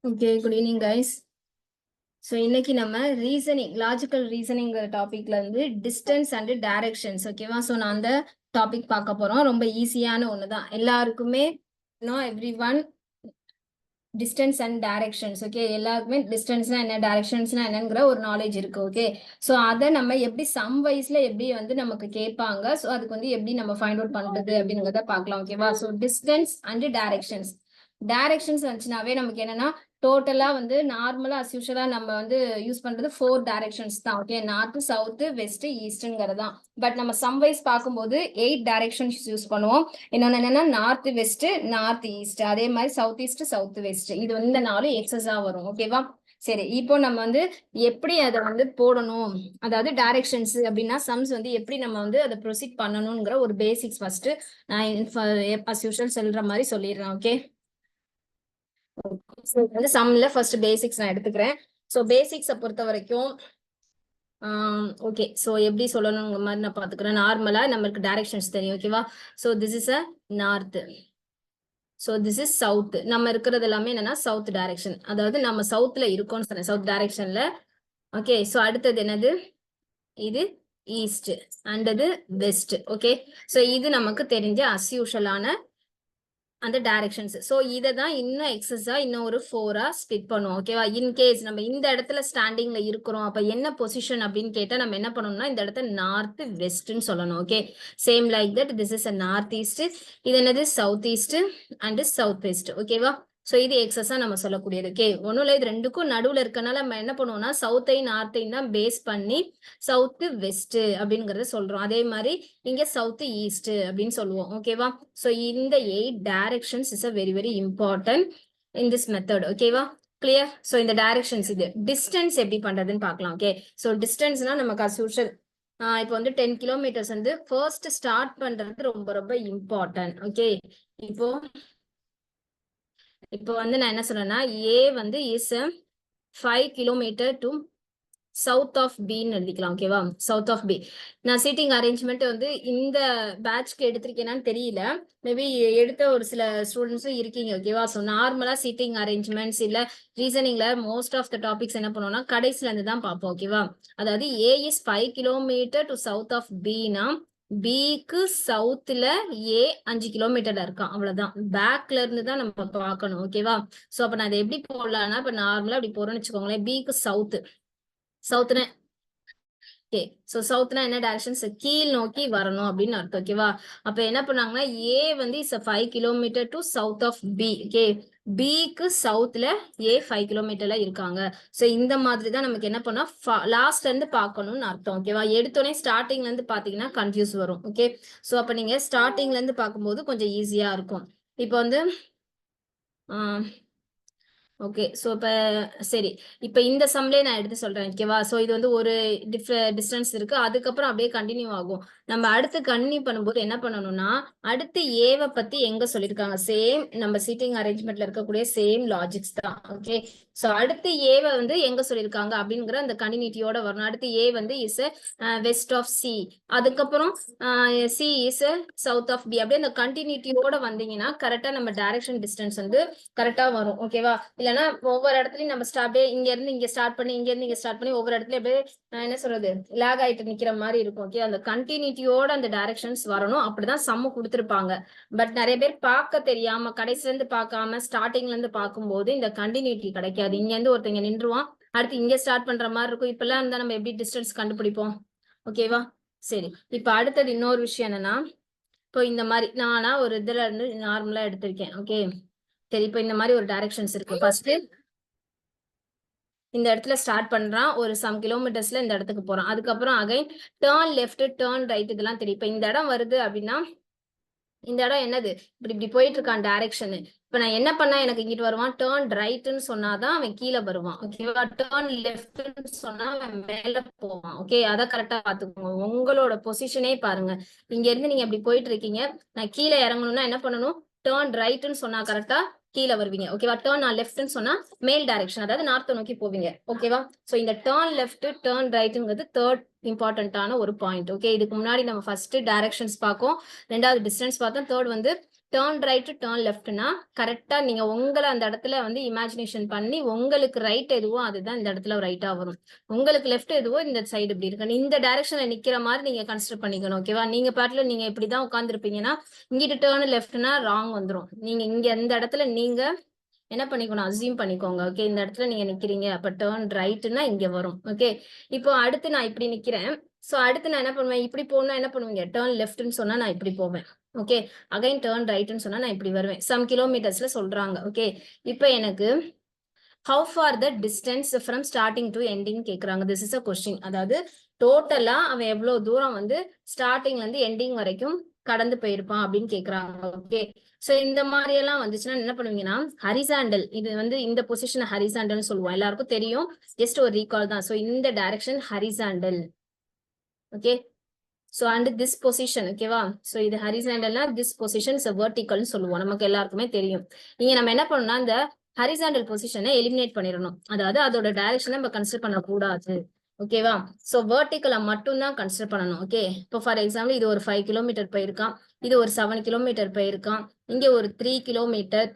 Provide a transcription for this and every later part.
Okay, good evening, guys. So இன்னைக்கு நம்ம logical ரீசனிங்கிற டாபிக்ல இருந்து டிஸ்டன்ஸ் அண்ட் டைரக்ஷன்ஸ் ஓகேவா. ஸோ நான் அந்த டாபிக் பார்க்க போறோம். ரொம்ப ஈஸியான ஒன்று தான் எல்லாருக்குமே. Every one distance and directions okay. எல்லாருக்குமே டிஸ்டன்ஸ்னா என்ன, டைரக்ஷன்ஸ்னா என்னங்கிற ஒரு நாலேஜ் இருக்கு. ஓகே, ஸோ அதை நம்ம எப்படி சம் வைஸ்ல எப்படி நமக்கு கேட்பாங்க, ஸோ அதுக்கு எப்படி நம்ம ஃபைண்ட் அவுட் பண்றது அப்படிங்கிறத பார்க்கலாம். ஓகேவா. ஸோ டிஸ்டன்ஸ் அண்ட் டைரக்ஷன்ஸ் வந்துச்சுனாவே நமக்கு என்னன்னா டோட்டலா நார்மலா அஸ் யூஷுவலா நம்ம யூஸ் பண்றது 4 டைரக்ஷன்ஸ் தான். ஓகே, நார்த், சவுத், வெஸ்ட், ஈஸ்ட்ங்கிறது தான். பட் நம்ம சம் வைஸ் பார்க்கும்போது 8 டைரக்ஷன்ஸ் யூஸ் பண்ணுவோம். இன்னொன்னு என்னன்னா நார்த் வெஸ்ட், நார்த் ஈஸ்ட், அதே மாதிரி சவுத் ஈஸ்ட், சவுத் வெஸ்ட். இது இந்த 4 எக்ஸஸா வரும். ஓகேவா. சரி, இப்போ நம்ம எப்படி அதை போடணும், அதாவது டைரக்ஷன்ஸ் அப்படின்னா சம்ஸ் எப்படி நம்ம அதை ப்ரொசீட் பண்ணணுங்கிற ஒரு பேசிக்ஸ் ஃபர்ஸ்ட் நான் அஸ் யூஷுவல் சொல்ற மாதிரி சொல்லிடுறேன். ஓகே, சம்ல ஃபர்ஸ்ட் பேசிக்ஸ் நான் எடுத்துக்கிறேன். ஸோ பேசிக்ஸை பொறுத்த வரைக்கும் ஓகே, ஸோ எப்படி சொல்லணுங்கிற மாதிரி நான் பார்த்துக்கிறேன். நார்மலா நம்மளுக்கு டைரக்ஷன்ஸ் தெரியும். ஓகேவா. So this is a north, so this is south. நம்ம இருக்கிறது எல்லாமே என்னன்னா சவுத் டைரக்ஷன், அதாவது நம்ம சவுத்ல இருக்கோம்னு சொன்னேன், சவுத் டைரக்ஷன்ல. ஓகே, ஸோ அடுத்தது என்னது, இது ஈஸ்ட் அண்ட் இது வெஸ்ட். ஓகே, ஸோ இது நமக்கு தெரிஞ்ச அஸ் யூஷுவலான அந்த டைரக்ஷன்ஸ். ஸோ இதை தான் இன்னும் எக்ஸஸா இன்னும் ஒரு 4ஆ ஸ்பிட் பண்ணுவோம். ஓகேவா. இன்கேஸ் நம்ம இந்த இடத்துல ஸ்டாண்டிங்ல இருக்கிறோம், அப்ப என்ன பொசிஷன் அப்படின்னு கேட்டா நம்ம என்ன பண்ணணும்னா இந்த இடத்த நார்த் வெஸ்ட்னு சொல்லணும். Okay, same like that this is a north east, இது என்னது south east and south west. ஓகேவா. ஸோ இது எக்ஸஸா நம்ம சொல்லக்கூடியது. ஓகே, ஒன்றும் இல்லை, இது ரெண்டுக்கும் நடுவில் இருக்கனால நம்ம என்ன பண்ணுவோம்னா சவுத்தையும் நார்த்தையும் தான் பேஸ் பண்ணி சவுத் வெஸ்ட் அப்படிங்கறத சொல்றோம். அதே மாதிரி இங்க சவுத் ஈஸ்ட் அப்படின்னு சொல்லுவோம். ஓகேவா. ஸோ இந்த 8 directions is a very very important in this method. ஓகேவா, கிளியர். ஸோ இந்த டைரக்ஷன்ஸ், இது டிஸ்டன்ஸ் எப்படி பண்றதுன்னு பார்க்கலாம். ஓகே, ஸோ டிஸ்டன்ஸ்னா நமக்கு அஸ் யூஷுவல் இப்போ 10 கிலோமீட்டர்ஸ் ஃபர்ஸ்ட் ஸ்டார்ட் பண்றது ரொம்ப ரொம்ப இம்பார்ட்டன்ட். ஓகே, இப்போ நான் என்ன சொல்றேன்னா A is 5 kilometre to south of பின்னு எழுதிக்கலாம். ஓகேவா, சவுத் ஆஃப் பி. நான் சீட்டிங் அரேஞ்ச்மெண்ட் இந்த பேட்ச்க்கு எடுத்திருக்கேனான்னு தெரியல, மேபி எடுத்த ஒரு சில ஸ்டூடெண்ட்ஸும் இருக்கீங்க. ஓகேவா. ஸோ நார்மலா சீட்டிங் அரேஞ்ச்மெண்ட்ஸ் இல்ல ரீசனிங்ல மோஸ்ட் ஆஃப் த டாபிக்ஸ் என்ன பண்ணுவோம்னா கடைசில இருந்து தான் பார்ப்போம். ஓகேவா, அதாவது A is 5 kilometre to south of பினா பிக்கு சவுத்ல ஏ 5 கிலோமீட்டர்ல இருக்கான், அவ்வளவுதான். பேக்ல இருந்து தான் நம்ம பார்க்கணும். ஓகேவா. ஸோ அப்ப நான் அதை எப்படி போடலாம்னா, இப்ப நார்மலா அப்படி போறேன்னு வச்சுக்கோங்களேன். பிக்கு சவுத்னா ஓகே, ஸோ சவுத்னா என்ன டைரக்ஷன்ஸ், கீழ் நோக்கி வரணும் அப்படின்னு அர்த்தம். ஓகேவா. அப்ப என்ன பண்ணாங்கன்னா A is 5 kilometre to south of B. Okay, பிக்கு சவுத்ல ஏ 5 கிலோமீட்டர்ல இருக்காங்க. ஸோ இந்த மாதிரி தான் நமக்கு என்ன பண்ணா லாஸ்ட்ல இருந்து பார்க்கணும்னு அர்த்தம். ஓகேவா. எடுத்தோடனே ஸ்டார்டிங்ல இருந்து பாத்தீங்கன்னா கன்ஃபியூஸ் வரும். ஓகே, ஸோ அப்ப நீங்க ஸ்டார்டிங்ல இருந்து பார்க்கும்போது கொஞ்சம் ஈஸியா இருக்கும். இப்போ ஓகே, ஸோ இப்போ சரி, இப்போ இந்த சம்லேயே நான் எடுத்து சொல்றேன். ஓகேவா. ஸோ இது ஒரு டிஸ்டன்ஸ் இருக்கு, அதுக்கப்புறம் அப்படியே கண்டினியூ ஆகும். நம்ம அடுத்து கண்டினியூ பண்ணும்போது என்ன பண்ணணும்னா அடுத்து ஏவை பத்தி எங்க சொல்லியிருக்காங்க, சேம் நம்ம சீட்டிங் அரேஞ்ச்மெண்ட்ல இருக்கக்கூடிய சேம் லாஜிக்ஸ் தான். ஓகே, ஸோ அடுத்து ஏவை எங்க சொல்லியிருக்காங்க அப்படிங்கிற அந்த கண்டினியூட்டியோட வரணும். அடுத்து A is west of C, அதுக்கப்புறம் C is south of B, அப்படியே அந்த கண்டினியூட்டியோட வந்தீங்கன்னா கரெக்டா நம்ம டைரக்ஷன் டிஸ்டன்ஸ் கரெக்டா வரும். ஓகேவா. இல்லைன்னா ஒவ்வொரு இடத்துலயும் நம்ம அப்படியே இங்க இருந்து இங்க ஸ்டார்ட் பண்ணி இங்க இருந்து இங்க ஸ்டார்ட் பண்ணி ஒவ்வொரு இடத்துல அப்படியே என்ன சொல்றது லேக் ஆயிட்டு நிக்கிற மாதிரி இருக்கும். ஓகே, அந்த கண்டினியூட்டியோட அந்த டைரக்ஷன்ஸ் வரணும். அப்படிதான் சம்மு கொடுத்துருப்பாங்க. பட் நிறைய பேர் பார்க்க தெரியாம கடைசில இருந்து பார்க்காம ஸ்டார்டிங்ல இருந்து பார்க்கும்போது இந்த கண்டினியூட்டி கிடைக்காது. இங்க இருந்து ஒருத்தங்க நின்றுவான், அடுத்து இங்க ஸ்டார்ட் பண்ற மாதிரி இருக்கும். இப்பெல்லாம் இருந்தா நம்ம எப்படி டிஸ்டன்ஸ் கண்டுபிடிப்போம். ஓகேவா. சரி, இப்ப அடுத்தது இன்னொரு விஷயம் என்னன்னா, இப்போ இந்த மாதிரி நானா ஒரு இதுல இருந்து நார்மலா எடுத்திருக்கேன். ஓகே, சரி, இப்போ இந்த மாதிரி ஒரு டைரக்ஷன்ஸ் இருக்கு. ஃபர்ஸ்ட் இந்த இடத்துல ஸ்டார்ட் பண்றான், ஒரு சம் கிலோமீட்டர்ஸ்ல இந்த இடத்துக்கு போறான், அதுக்கப்புறம் again turn left turn right இதெல்லாம் தெரியும். இப்ப இந்த இடம் வருது அப்படின்னா இந்த இடம் என்னது, இப்படி போயிட்டு இருக்கான் டைரக்ஷன். இப்ப நான் என்ன பண்ணா எனக்கு இங்கிட்டு வருவான், டேர்ன் ரைட்னு சொன்னாதான் அவன் கீழே வருவான். ஓகேவா. டேர்ன் லெஃப்ட்னு சொன்னா அவன் மேல போவான். ஓகே, அதை கரெக்டா பாத்துக்கோங்க. உங்களோட பொசிஷனே பாருங்க. இங்க இருந்து நீங்க அப்படி போயிட்டு இருக்கீங்க, நான் கீழே இறங்கணும்னா என்ன பண்ணணும், டேர்ன் ரைட்னு சொன்னா கரெக்டா கீழே வருவீங்க. ஓகேவா. டேர்ன் லெஃப்ட்னு சொன்னா மேல் டைரக்ஷன், அதாவது நார்த் நோக்கி போவீங்க. ஓகேவா. சோ இந்த டேர்ன் லெஃப்ட் டேர்ன் ரைட்ங்கிறது தேர்ட் இம்பார்ட்டன்டான ஒரு பாயிண்ட். ஓகே, இதுக்கு முன்னாடி நம்ம ஃபர்ஸ்ட் டைரக்ஷன்ஸ் பார்ப்போம், ரெண்டாவது டிஸ்டன்ஸ் பார்த்தோம், தேர்ட் டேர்ன் ரைட் டேர்ன் லெஃப்ட்னா கரெக்டா நீங்க உங்களை அந்த இடத்துல வந்து இமேஜினேஷன் பண்ணி உங்களுக்கு ரைட் எதுவோ அதுதான் இந்த இடத்துல ரைட்டா வரும். உங்களுக்கு லெஃப்ட் எதுவோ இந்த சைடு இப்படி இருக்கு. இந்த டைரக்ஷன்ல நிக்கிற மாதிரி நீங்க கன்சிடர் பண்ணிக்கணும். ஓகேவா? நீங்க பாட்டுல நீங்க இப்படிதான் உட்காந்துருப்பீங்கன்னா இங்கிட்டு டேர்ன் லெஃப்ட்னா ராங் வந்துடும். நீங்க இங்க இந்த இடத்துல நீங்க என்ன பண்ணிக்கணும், அசியூம் பண்ணிக்கோங்க. ஓகே, இந்த இடத்துல நீங்க நிக்கிறீங்க, அப்ப டேர்ன் ரைட்னா இங்க வரும். ஓகே, இப்போ அடுத்து நான் இப்படி நிக்கிறேன். சோ அடுத்து நான் என்ன பண்ணுவேன், இப்படி போனா என்ன பண்ணுவீங்க, டேர்ன் லெஃப்ட்னு சொன்னா நான் இப்படி போவேன். ஓகே, அகைன் டேர்ன் ரைட்னு சொன்னா நான் இப்படி வருவேன். சம் கிலோமீட்டர்ஸ்ல சொல்றாங்க. ஓகே, இப்போ எனக்கு how far the distance from starting to ending கேக்குறாங்க. this is a question. அதாவது டோட்டலா அவன் எவ்வளவு தூரம் வந்து ஸ்டார்டிங்ல இருந்து எண்டிங் வரைக்கும் கடந்து போயிருப்பான் அப்படின்னு கேக்குறாங்க. ஓகே, சோ இந்த மாதிரி எல்லாம் வந்துச்சுன்னா என்ன பண்ணுவீங்கன்னா ஹரிசாண்டல், இது வந்து இந்த பொசிஷன் ஹரிசாண்டல் சொல்லுவோம், எல்லாருக்கும் தெரியும். ஜஸ்ட் ஒரு ரீகால் தான். சோ இந்த direction horizontal. Okay, so and this position. ஓகேவா? சோ இது ஹரிசாண்டல்னா திஸ் பொசிஷன் வெர்டிகல்னு சொல்லுவோம், நமக்கு எல்லாருக்குமே தெரியும். இங்க நம்ம என்ன பண்ணணும்னா இந்த ஹரிசாண்டல் பொசிஷனை எலிமினேட் பண்ணிடணும். அதாவது அதோட டைரக்ஷனை நம்ம கன்சிடர் பண்ணக்கூடாது. ஓகேவா? சோ வெர்டிகலை மட்டும் தான் கன்சிடர் பண்ணணும். ஓகே, இப்போ ஃபார் எக்ஸாம்பிள் இது ஒரு 5 கிலோமீட்டர் போயிருக்கான், இது ஒரு 7 கிலோமீட்டர் போயிருக்கான், இங்க ஒரு 3 கிலோமீட்டர்,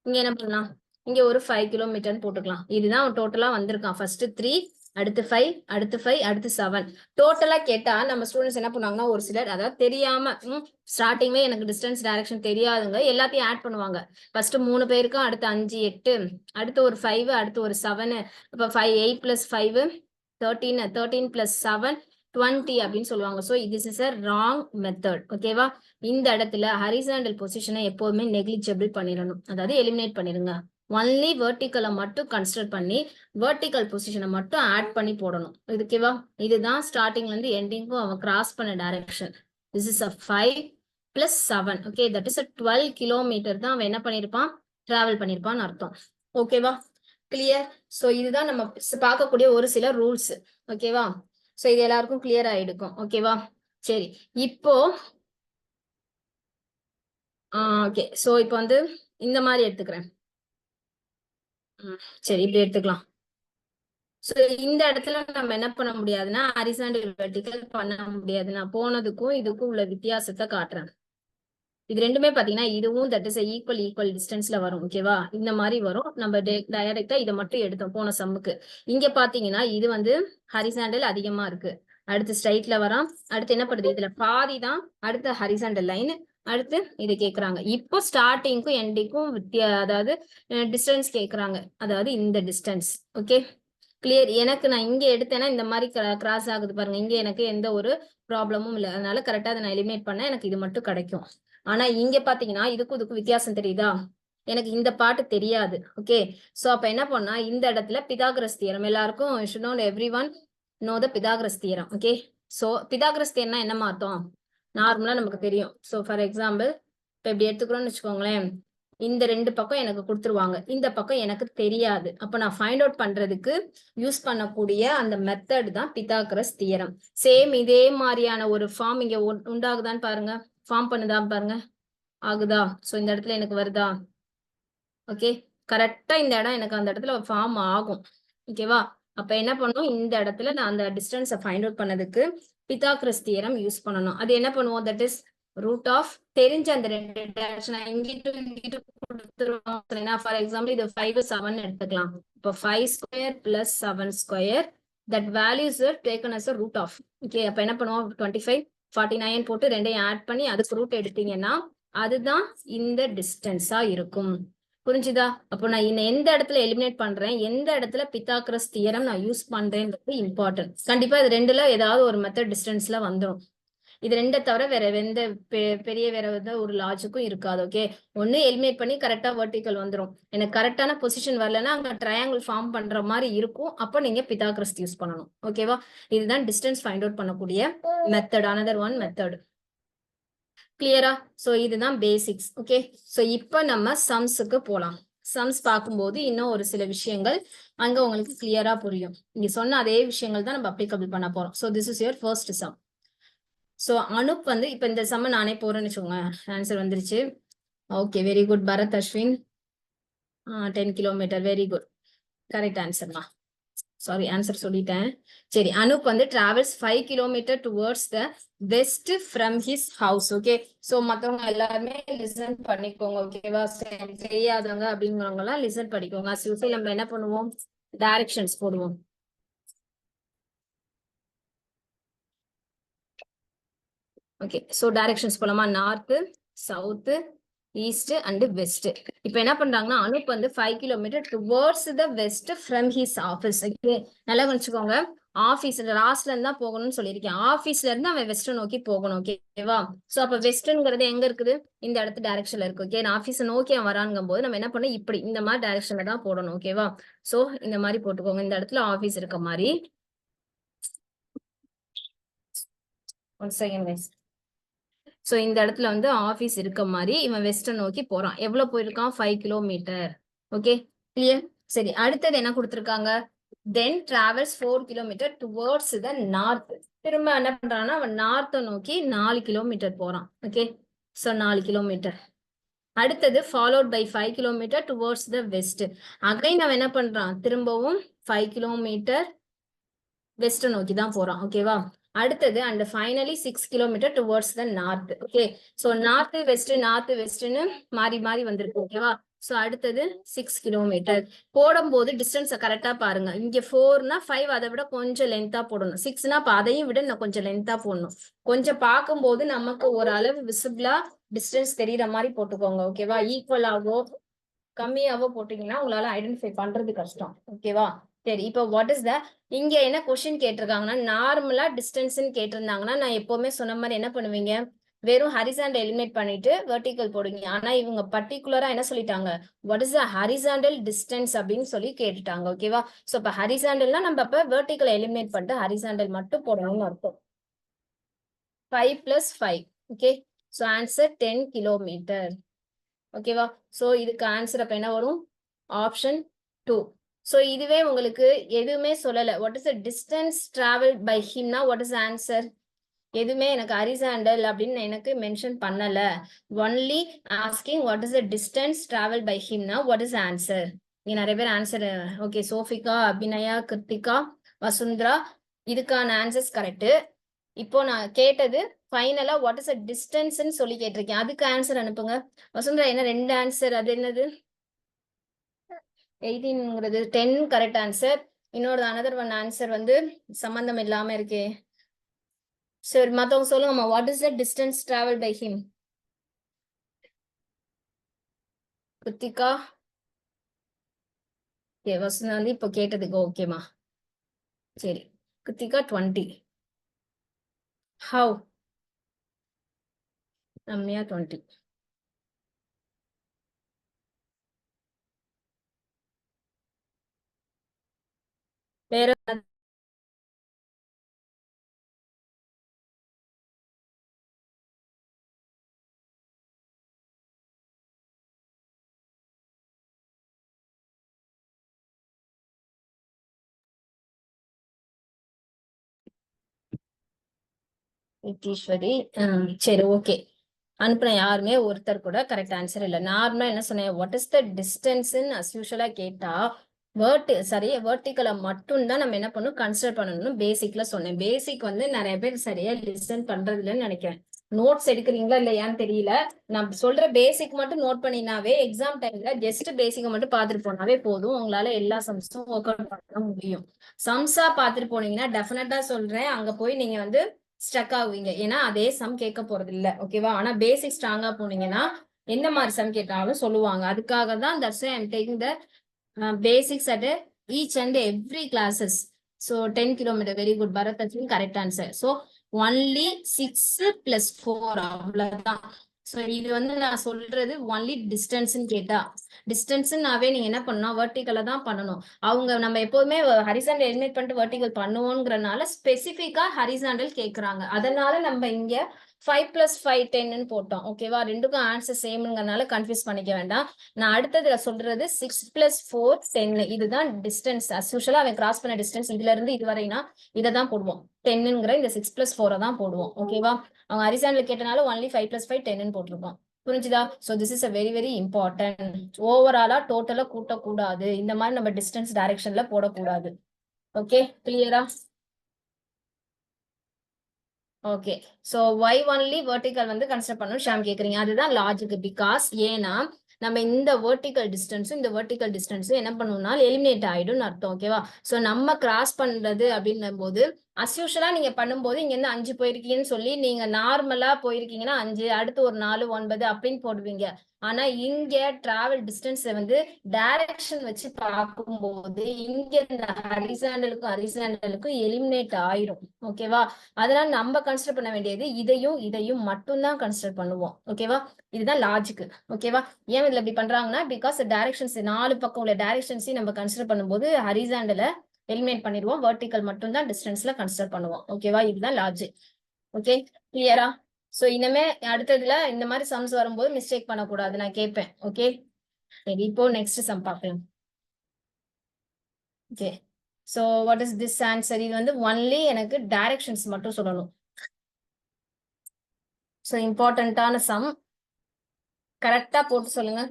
இங்க என்ன பண்ணலாம், இங்க ஒரு 5 கிலோமீட்டர்னு போட்டுக்கலாம். இதுதான் டோட்டலா வந்திருக்கான். ஃபர்ஸ்ட் 3, அடுத்து 5, அடுத்து 5, அடுத்து 7. டோட்டலா கேட்டா நம்ம ஸ்டூடெண்ட்ஸ் என்ன பண்ணுவாங்கன்னா ஒரு சிலர் அதாவது தெரியாம ஸ்டார்டிங்ல எனக்கு டிஸ்டன்ஸ் டைரக்ஷன் தெரியாதுங்க, எல்லாத்தையும் ஆட் பண்ணுவாங்க. ஃபர்ஸ்ட் 3 பேருக்கும், அடுத்து 5, 8, அடுத்து ஒரு 5, அடுத்து ஒரு 7. இப்ப 5, 8 plus 5 13, 13 plus 7 20 அப்படின்னு சொல்லுவாங்க. So this is a wrong method. ஓகேவா? இந்த இடத்துல ஹரிசாண்டல் பொசிஷனை எப்போதுமே நெக்லிஜிபிள் பண்ணிடணும், அதாவது எலிமினேட் பண்ணிடுங்க. ஒன்லி வெர்டிகலை மட்டும் கன்சிடர் பண்ணி வெர்டிகல் பொசிஷனை மட்டும் ஆட் பண்ணி போடணும். ஓகேவா? இதுதான் ஸ்டார்டிங்ல இருந்து எண்டிங்கும் அவன் கிராஸ் பண்ண direction. This is a 5 plus 7. Okay, that is a 12 kilometre தான் அவன் என்ன பண்ணிருப்பான், டிராவல் பண்ணிருப்பான்னு அர்த்தம். ஓகேவா? கிளியர்? சோ இதுதான் நம்ம பார்க்கக்கூடிய ஒரு சில ரூல்ஸ். ஓகேவா? சோ இது எல்லாருக்கும் கிளியர் ஆயிடுக்கும். ஓகேவா? சரி, இப்போ ஓகே, சோ இப்போ வந்து இந்த மாதிரி எடுத்துக்கிறேன். சரி, இப்படி எடுத்துக்கலாம். சோ இந்த இடத்துல நம்ம என்ன பண்ண முடியாதுன்னா ஹரிசாண்டல் வெர்டிகல் பண்ண முடியாது. நான் போனதுக்கும் இதுக்கும் உள்ள வித்தியாசத்தை காட்டுறேன். இது ரெண்டுமே பாத்தீங்கன்னா இதுவும் தட் இஸ் ஈக்குவல் டிஸ்டன்ஸ்ல வரும். ஓகேவா? இந்த மாதிரி வரும். நம்ம டைரக்டா இதை மட்டும் எடுத்தோம் போன சம்முக்கு. இங்க பாத்தீங்கன்னா இது வந்து ஹரிசாண்டல் அதிகமா இருக்கு, அடுத்து ஸ்ட்ரைட்ல வரான், அடுத்து என்ன பண்ணுது, இதுல பாதி தான் அடுத்த ஹரிசாண்டல் லைன், அடுத்து இது கேக்குறாங்க. இப்போ ஸ்டார்டிங்க்கும் எண்டிங்க்கும் அதாவது டிஸ்டன்ஸ் கேக்குறாங்க, அதாவது இந்த டிஸ்டன்ஸ். Okay, clear? எனக்கு நான் இங்க எடுத்தேன்னா இந்த மாதிரி கிராஸ் ஆகுது பாருங்க, இங்க எனக்கு எந்த ஒரு ப்ராப்ளமும் இல்லை, அதனால கரெக்டா அதை நான் எலிமினேட் பண்ண எனக்கு இது மட்டும் கிடைக்கும். ஆனா இங்க பாத்தீங்கன்னா இதுக்கும் வித்தியாசம் தெரியுதா, எனக்கு இந்த பாட்டு தெரியாது. ஓகே, சோ அப்ப என்ன பண்ணா இந்த இடத்துல பிதாகரஸ் தியரம், எல்லாருக்கும் should know everyone know the Pythagoras theorem. ஓகே, சோ பிதாகரஸ் தியரம்னா என்ன அர்த்தம், நார்மலா நமக்கு தெரியும். சோ ஃபார் எக்ஸாம்பிள் இப்ப இப்படி எடுத்துக்கிறோம்னு வச்சுக்கோங்களேன், இந்த ரெண்டு பக்கம் எனக்கு கொடுத்துருவாங்க, இந்த பக்கம் எனக்கு தெரியாது. அப்ப நான் ஃபைண்ட் அவுட் பண்றதுக்கு யூஸ் பண்ணக்கூடிய அந்த மெத்தட் தான் பிதாகரஸ் தியரம். சேம் இதே மாதிரியான ஒரு ஃபார்ம் இங்க உண்டாகுதான்னு பாருங்க, ஃபார்ம் பண்ணுதான் பாருங்க, ஆகுதா? சோ இந்த இடத்துல எனக்கு வருதா? ஓகே, கரெக்டா இந்த இடம் எனக்கு அந்த இடத்துல ஃபார்ம் ஆகும். ஓகேவா? அப்ப என்ன பண்ணும், இந்த இடத்துல நான் அந்த டிஸ்டன்ஸை ஃபைண்ட் அவுட் பண்ணதுக்கு பிதாகரஸ் தியரம் யூஸ் பண்ணணும். அது என்ன பண்ணுவோம், தட் இஸ் ரூட் ஆஃப் தெரிஞ்ச அந்த ரெண்டு டைரக்ஷன் இங்கிட்டு கொடுத்துருவோம். ஃபார் எக்ஸாம்பிள் இது 5, 7 எடுத்துக்கலாம். இப்போ 5 square plus 7 square, that values taken as root of. Okay, அப்ப என்ன பண்ணுவோம், 25, 49 போட்டு ரெண்டையும் ஆட் பண்ணி அதுக்கு ரூட் எடுத்தீங்கன்னா அதுதான் இந்த டிஸ்டன்ஸா இருக்கும். புரிஞ்சுதா? அப்போ நான் எந்த இடத்துல எலிமினேட் பண்றேன், எந்த இடத்துல பிதாகரஸ் தியரம் நான் யூஸ் பண்றேன்றது இம்பார்ட்டன்ட். கண்டிப்பா இது ரெண்டுல ஏதாவது ஒரு மெத்தட் டிஸ்டன்ஸ்ல வந்துடும். இது ரெண்டை தவிர வேற எந்த பெரிய வேற ஒரு லாஜிக்கும் இருக்காது. ஓகே, ஒன்னு எலிமினேட் பண்ணி கரெக்டா வெர்டிகல் வந்துடும். எனக்கு கரெக்டான பொசிஷன் வரலன்னா அங்க ட்ரையாங்கிள் ஃபார்ம் பண்ற மாதிரி இருக்கும், அப்போ நீங்க பிதாகரஸ் யூஸ் பண்ணணும். ஓகேவா? இதுதான் டிஸ்டன்ஸ் ஃபைண்ட் அவுட் பண்ணக்கூடிய மெத்தட், அனதர் ஒன் மெத்தட். கிளியரா? சோ இதுதான் பேசிக்ஸ். ஓகே, சோ இப்போ நம்ம சம்ஸுக்கு போலாம். சம்ஸ் பார்க்கும்போது இன்னும் ஒரு சில விஷயங்கள் அங்க உங்களுக்கு கிளியரா புரியும். இங்க சொன்ன அதே விஷயங்கள் தான் நம்ம அப்ளிகபிள் பண்ண போறோம். So this is your first sum. So Anup வந்து இப்ப இந்த சம்ம நானே போறேன்னு வச்சுக்கோங்க, ஆன்சர் வந்துருச்சு. Okay, very good Bharath Ashwin. 10 kilometre, very good, correct ஆன்சர்மா. சாரி ஆன்சர் சொல்லிட்டேன். சரி, அனுப் வந்து travels 5 kilometre towards the west from his house. Okay, so மற்றவங்க எல்லாருமே லிசன் பண்ணிக்கோங்க. ஓகேவா, தெரியாதவங்க அப்படிங்கிறவங்க எல்லாம் லிசன் பண்ணிக்கோங்க. அஸ் நம்ம என்ன பண்ணுவோம், டைரக்ஷன்ஸ் போடுவோம். ஓகே, ஸோ டைரக்ஷன்ஸ் போலாமா? North, south, east and west. இப்போ என்ன பண்றாங்கன்னா அனுப் வந்து 5 kilometre towards the west from his office. Okay, நல்லா கவனிச்சுக்கோங்க. ஆபீஸ்ல லாஸ்ட்ல இருந்து தான் போகணும்னு சொல்லியிருக்கேன். ஆபீஸ்ல இருந்து அவன் வெஸ்ட் நோக்கி போகணும். ஓகேவா, சோ அப்ப வெஸ்ட்ங்கிறது எங்க இருக்குது? இந்த இடத்து டைரக்ஷன்ல இருக்கு. ஓகே, நான் ஆபீஸ் நோக்கி அவன் வரானுங்கும் போது நம்ம என்ன பண்ணணும், இப்படி இந்த மாதிரி டைரக்ஷன்ல தான் போடணும். ஓகேவா, சோ இந்த மாதிரி போட்டுக்கோங்க. இந்த இடத்துல ஆபீஸ் இருக்க மாதிரி. One second guys. சோ இந்த இடத்துல வந்து ஆபீஸ் இருக்க மாதிரி இவன் வெஸ்டர்ன் நோக்கி போறான். எவ்வளவு போயிருக்கான்? 5 கிலோமீட்டர். Okay, clear. சரி, அடுத்தது என்ன கொடுத்திருக்காங்க? Then travels 4 kilometre towards the north. திரும்ப என்ன பண்றான்னா அவன் நார்த்தை நோக்கி 4 கிலோமீட்டர் போறான். Okay, so 4 kilometre. அடுத்தது followed by 5 kilometre towards the west. Again அவன் என்ன பண்றான்? திரும்பவும் 5 கிலோமீட்டர் வெஸ்ட் நோக்கி தான் போறான். ஓகேவா, அடுத்தது and finally 6 kilometre towards the north. Okay, so north வெஸ்ட்னு மாறி மாறி வந்திருக்கு. ஓகேவா, சோ அடுத்தது 6 கிலோமீட்டர் போடும்போது டிஸ்டன்ஸை கரெக்டா பாருங்க. இங்க 4னா 5 அதை விட கொஞ்சம் லென்த்தா போடணும். 6னா அதையும் விட நான் கொஞ்சம் லென்த்தா போடணும். கொஞ்சம் பார்க்கும்போது நமக்கு ஒரு அளவு விசிபிளா டிஸ்டன்ஸ் தெரியற மாதிரி போட்டுக்கோங்க. ஓகேவா, ஈக்குவலாவோ கம்மியாவோ போட்டீங்கன்னா உங்களால ஐடென்டிஃபை பண்றது கஷ்டம். ஓகேவா, சரி, இப்போ வாட் இஸ் த இங்க என்ன கொஸ்டின் கேட்டிருக்காங்கன்னா நார்மலா டிஸ்டன்ஸ்ன்னு கேட்டிருந்தாங்கன்னா நான் எப்பவுமே சொன்ன மாதிரி என்ன பண்ணுவீங்க, வெறும் ஹரிசாண்டல் எலிமினேட் பண்ணிட்டு வெர்டிகல் போடுவீங்க. ஆனா இவங்க பர்டிகுலரா என்ன சொல்லிட்டாங்க, what is the horizontal distance அப்படின்னு சொல்லி கேட்டுட்டாங்க. ஓகேவா, சோ இப்ப ஹரிசாண்டல்னா நம்ம இப்ப வெர்டிகல் எலிமினேட் பண்ணிட்டு ஹரிசாண்டல் மட்டும் போடணும்னு அர்த்தம். 5 + 5. Okay, so answer 10 kilometre. ஓகேவா, சோ இதுக்கு ஆன்சர் அப்ப என்ன வரும்? ஆப்ஷன் 2. சோ இதுவே உங்களுக்கு எதுவுமே சொல்லல, what is the distance travel by ஹிம்னா வாட் இஸ் ஆன்சர்? எதுவுமே எனக்கு ஹரிசாண்டல் அப்படின்னு எனக்கு மென்ஷன் பண்ணல. Only asking what is the distance travel by ஹிம்னா வாட் இஸ் ஆன்சர்? இங்க நிறைய பேர் ஆன்சர். ஓகே, சோஃபிகா, அபிநயா, கிருத்திகா, வசுந்தரா, இதுக்கான ஆன்சர்ஸ் கரெக்ட். இப்போ நான் கேட்டது ஃபைனலா வாட் இஸ் அ டிஸ்டன்ஸ்ன்னு சொல்லி கேட்டிருக்கேன். அதுக்கு ஆன்சர் அனுப்புங்க. வசுந்தரா என்ன 2 ஆன்சர்? அது என்னது? 18ங்கிறது 10 கரெக்ட் ஆன்சர். இன்னொரு அனதர் ஒன் ஆன்சர் வந்து சம்பந்தம் இல்லாம இருக்கே. சரி, மத்தவங்க சொல்லுங்கம்மா, what is the distance travel by him? Krithika, Vasundhara வந்து இப்போ கேட்டதுக்கு ஓகேமா. சரி, கிருத்திகா 20. ஹவ்? ரம்யா 20. வேற நித்தீஸ்வரி. சரி, ஓகே, அனுப்புன யாருமே ஒருத்தர் கூட கரெக்ட் ஆன்சர் இல்ல. நார்மலா என்ன சொன்னேன், what is the distance as யூஷுவலா கேட்டா சரியா வெர்டிகலை மட்டும் தான் நம்ம என்ன பண்ணணும், கன்சிடர் பண்ணணும். பேசிக்ல சொன்னேன். பேசிக் வந்து நிறைய பேர் சரியா லிசன் பண்றது இல்லைன்னு நினைக்கிறேன். நோட்ஸ் எடுக்கிறீங்களா இல்லையான்னு தெரியல. நான் சொல்ற பேசிக் மட்டும் நோட் பண்ணினாவே எக்ஸாம் டைம்ல ஜஸ்ட் பேசிக்கை மட்டும் பார்த்துட்டு போனாவே போதும். உங்களால எல்லா சம்ஸும் ஒர்க் அவுட் பண்ண முடியும். சம்ஸா பார்த்துட்டு போனீங்கன்னா டெஃபினட்டா சொல்றேன், அங்க போய் நீங்க வந்து ஸ்டக் ஆகுவீங்க. ஏன்னா அதே சம் கேட்க போறது இல்ல. ஓகேவா, ஆனா பேசிக் ஸ்ட்ராங்கா போனீங்கன்னா எந்த மாதிரி சம் கேட்டாலும் சொல்லுவாங்க. அதுக்காக தான் that's I am taking the basics at each and every classes. So 10 kilometer, very good. Bharat, correct answer. So only 6 + 4 அவ்வளவுதான். ஸோ இது வந்து நான் சொல்றது ஒன்லி டிஸ்டன்ஸ்ன்னு கேட்டா, டிஸ்டன்ஸ்னாவே நீங்க என்ன பண்ணணும், வெர்டிகலை தான் பண்ணணும். அவங்க நம்ம எப்போதுமே ஹரிசாண்டல் எலிமினேட் பண்ணிட்டு வெர்டிகல் பண்ணுவோங்கிறனால ஸ்பெசிஃபிக்கா ஹரிசாண்டல் கேட்கறாங்க. அதனால நம்ம இங்க 5 + 5 10ன்னு போட்டோம். ஓகேவா, ரெண்டுக்கும் ஆன்சர் சேம்ங்கிறனால கன்ஃபியூஸ் பண்ணிக்க வேண்டாம். நான் அடுத்ததுல சொல்றது 6 + 4 10. இதுதான் டிஸ்டன்ஸ். அஸ் யூஷுவலா அவன் கிராஸ் பண்ண டிஸ்டன்ஸ் இதுல இருந்து இது வரைனா இதை தான் போடுவோம். 10ங்கிற இந்த 6 + 4 தான் போடுவோம். ஓகேவா, அவங்க ஹரிசாண்டல் கேட்டனால ஒன்லி 5 + 5 10ன்னு போட்டிருக்கோம். புரிஞ்சுதா? So this is a very very important. ஓவராலா டோட்டலா கூட்டக்கூடாது. இந்த மாதிரி நம்ம டிஸ்டன்ஸ் டைரக்ஷன்ல போடக்கூடாது. ஓகே, கிளியரா? Okay, so why only vertical வந்து கன்சிடர் பண்ணணும் ஷாம் கேக்குறீங்க. அதுதான் லாஜிக். பிகாஸ் ஏன்னா நம்ம இந்த வெர்டிகல் டிஸ்டன்ஸும் இந்த வெர்டிகல் டிஸ்டன்ஸும் என்ன பண்ணுவோம்னா எலிமினேட் ஆயிடும்னு அர்த்தம். ஓகேவா? சோ நம்ம கிராஸ் பண்றது அப்படின்னும் போது அஸ்யூஷலா நீங்க பண்ணும்போது இங்க இருந்து 5 போயிருக்கீங்கன்னு சொல்லி நீங்க நார்மலா போயிருக்கீங்கன்னா 5, அடுத்து ஒரு 4, 9 அப்படின்னு போடுவீங்க. ஆனா இங்க டிராவல் டிஸ்டன்ஸ் வந்து டைரக்ஷன் வச்சு பார்க்கும்போது இங்க இந்த ஹரிசாண்டலுக்கும் எலிமினேட் ஆயிரும். ஓகேவா? அதனால நம்ம கன்சிடர் பண்ண வேண்டியது இதையும் மட்டும்தான் கன்சிடர் பண்ணுவோம். ஓகேவா? இதுதான் லாஜிக். ஓகேவா? ஏன் இதுல இப்படி பண்றாங்கன்னா பிகாஸ் டைரக்ஷன்ஸ் 4 பக்கம் உள்ள டைரக்ஷன்ஸையும் நம்ம கன்சிடர் பண்ணும்போது ஹரிசாண்டல எலிமினேட் பண்ணிடுவோம், வெர்டிகல் மட்டும் தான் டிஸ்டன்ஸ்ல கன்சிடர் பண்ணுவோம். ஓகேவா? இதுதான் லாஜிக். ஓகே, கிளியரா? சோ இனிமே அடுத்ததுல இந்த மாதிரி சம்ஸ் வரும்போது மிஸ்டேக் பண்ணக்கூடாது, நான் கேட்பேன். ஓகே, சரி, இப்போ நெக்ஸ்ட் சம் பார்க்கலாம். Okay, so what is this answer? இது வந்து ஒன்லி எனக்கு டைரக்ஷன்ஸ் மட்டும் சொல்லணும். சோ இம்பார்ட்டன்டான சம், கரெக்டா போட்டு சொல்லுங்க.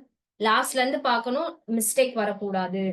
லாஸ்ட்ல இருந்து பார்க்கணும், மிஸ்டேக் வரக்கூடாது.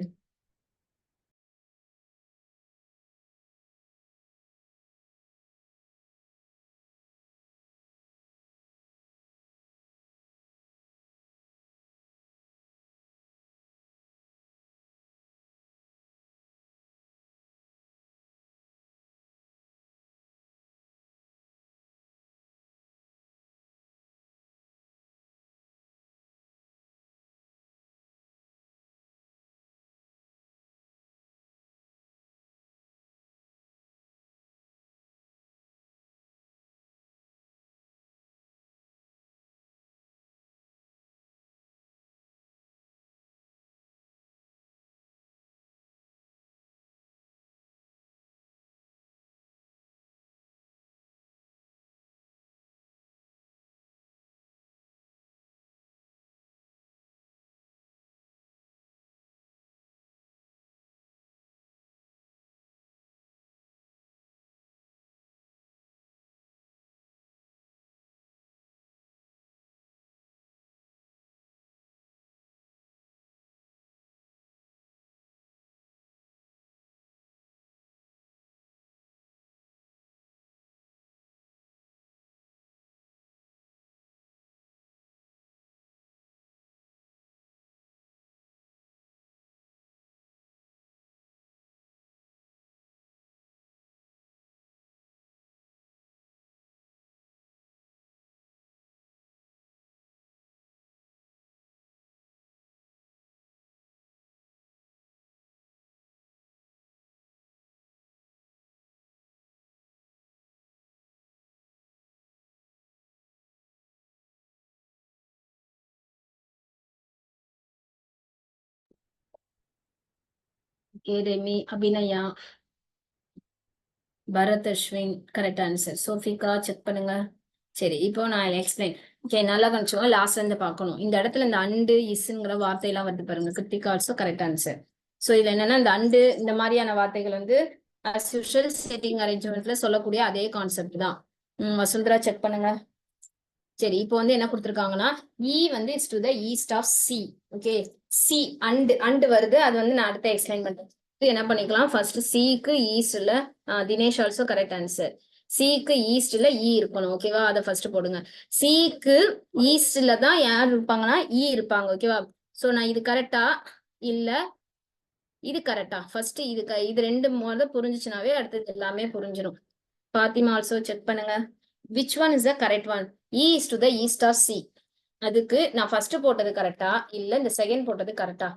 Okay, Remi, Abhinaya, Bharath, Ashwin, correct answer. Sophika check பண்ணுங்க. சரி, இப்போ நான் எக்ஸ்பிளைன். ஓகே, நல்லா கணிச்சோங்க. லாஸ்ட்ல இருந்து பார்க்கணும். இந்த இடத்துல இந்த அண்டு இஸ்ங்கிற வார்த்தையெல்லாம் வருது பாருங்க. Krithika also correct answer. So இதுல என்னன்னா இந்த அண்டு இந்த மாதிரியான வார்த்தைகள் வந்து அஸ் யூஷுவல் செட்டிங் அரேஞ்ச்மெண்ட்ல சொல்லக்கூடிய அதே கான்செப்ட் தான். வசுந்தரா செக் பண்ணுங்க. சரி, இப்போ வந்து என்ன கொடுத்துருக்காங்கன்னா வந்து is to the east of C. Okay, C and வருது, அது வந்து நான் அடுத்த எக்ஸ்பிளைன் பண்றேன். என்ன பண்ணிக்கலாம், ஃபர்ஸ்ட் சிக்கு ஈஸ்ட்ல தினேஷ் ஆல்சோ கரெக்ட் ஆன்சர். சிக்கு ஈஸ்ட்ல இருக்கணும். ஓகேவா? அதை ஃபர்ஸ்ட் போடுங்க. சிக்கு ஈஸ்ட்ல தான் யார் இருப்பாங்கன்னா இருப்பாங்க. ஓகேவா? சோ நான் இது கரெக்டா இல்ல இது கரெக்டா, ஃபர்ஸ்ட் இது ரெண்டு புரிஞ்சுச்சுனாவே அடுத்தது எல்லாமே புரிஞ்சிடும். பாத்திமா ஆல்சோ செக் பண்ணுங்க. Which one is the correct one? Is to the east of C. அதுக்கு நான் ஃபர்ஸ்ட் போட்டது கரெக்டா இல்ல இந்த செகண்ட் போட்டது கரெக்டா?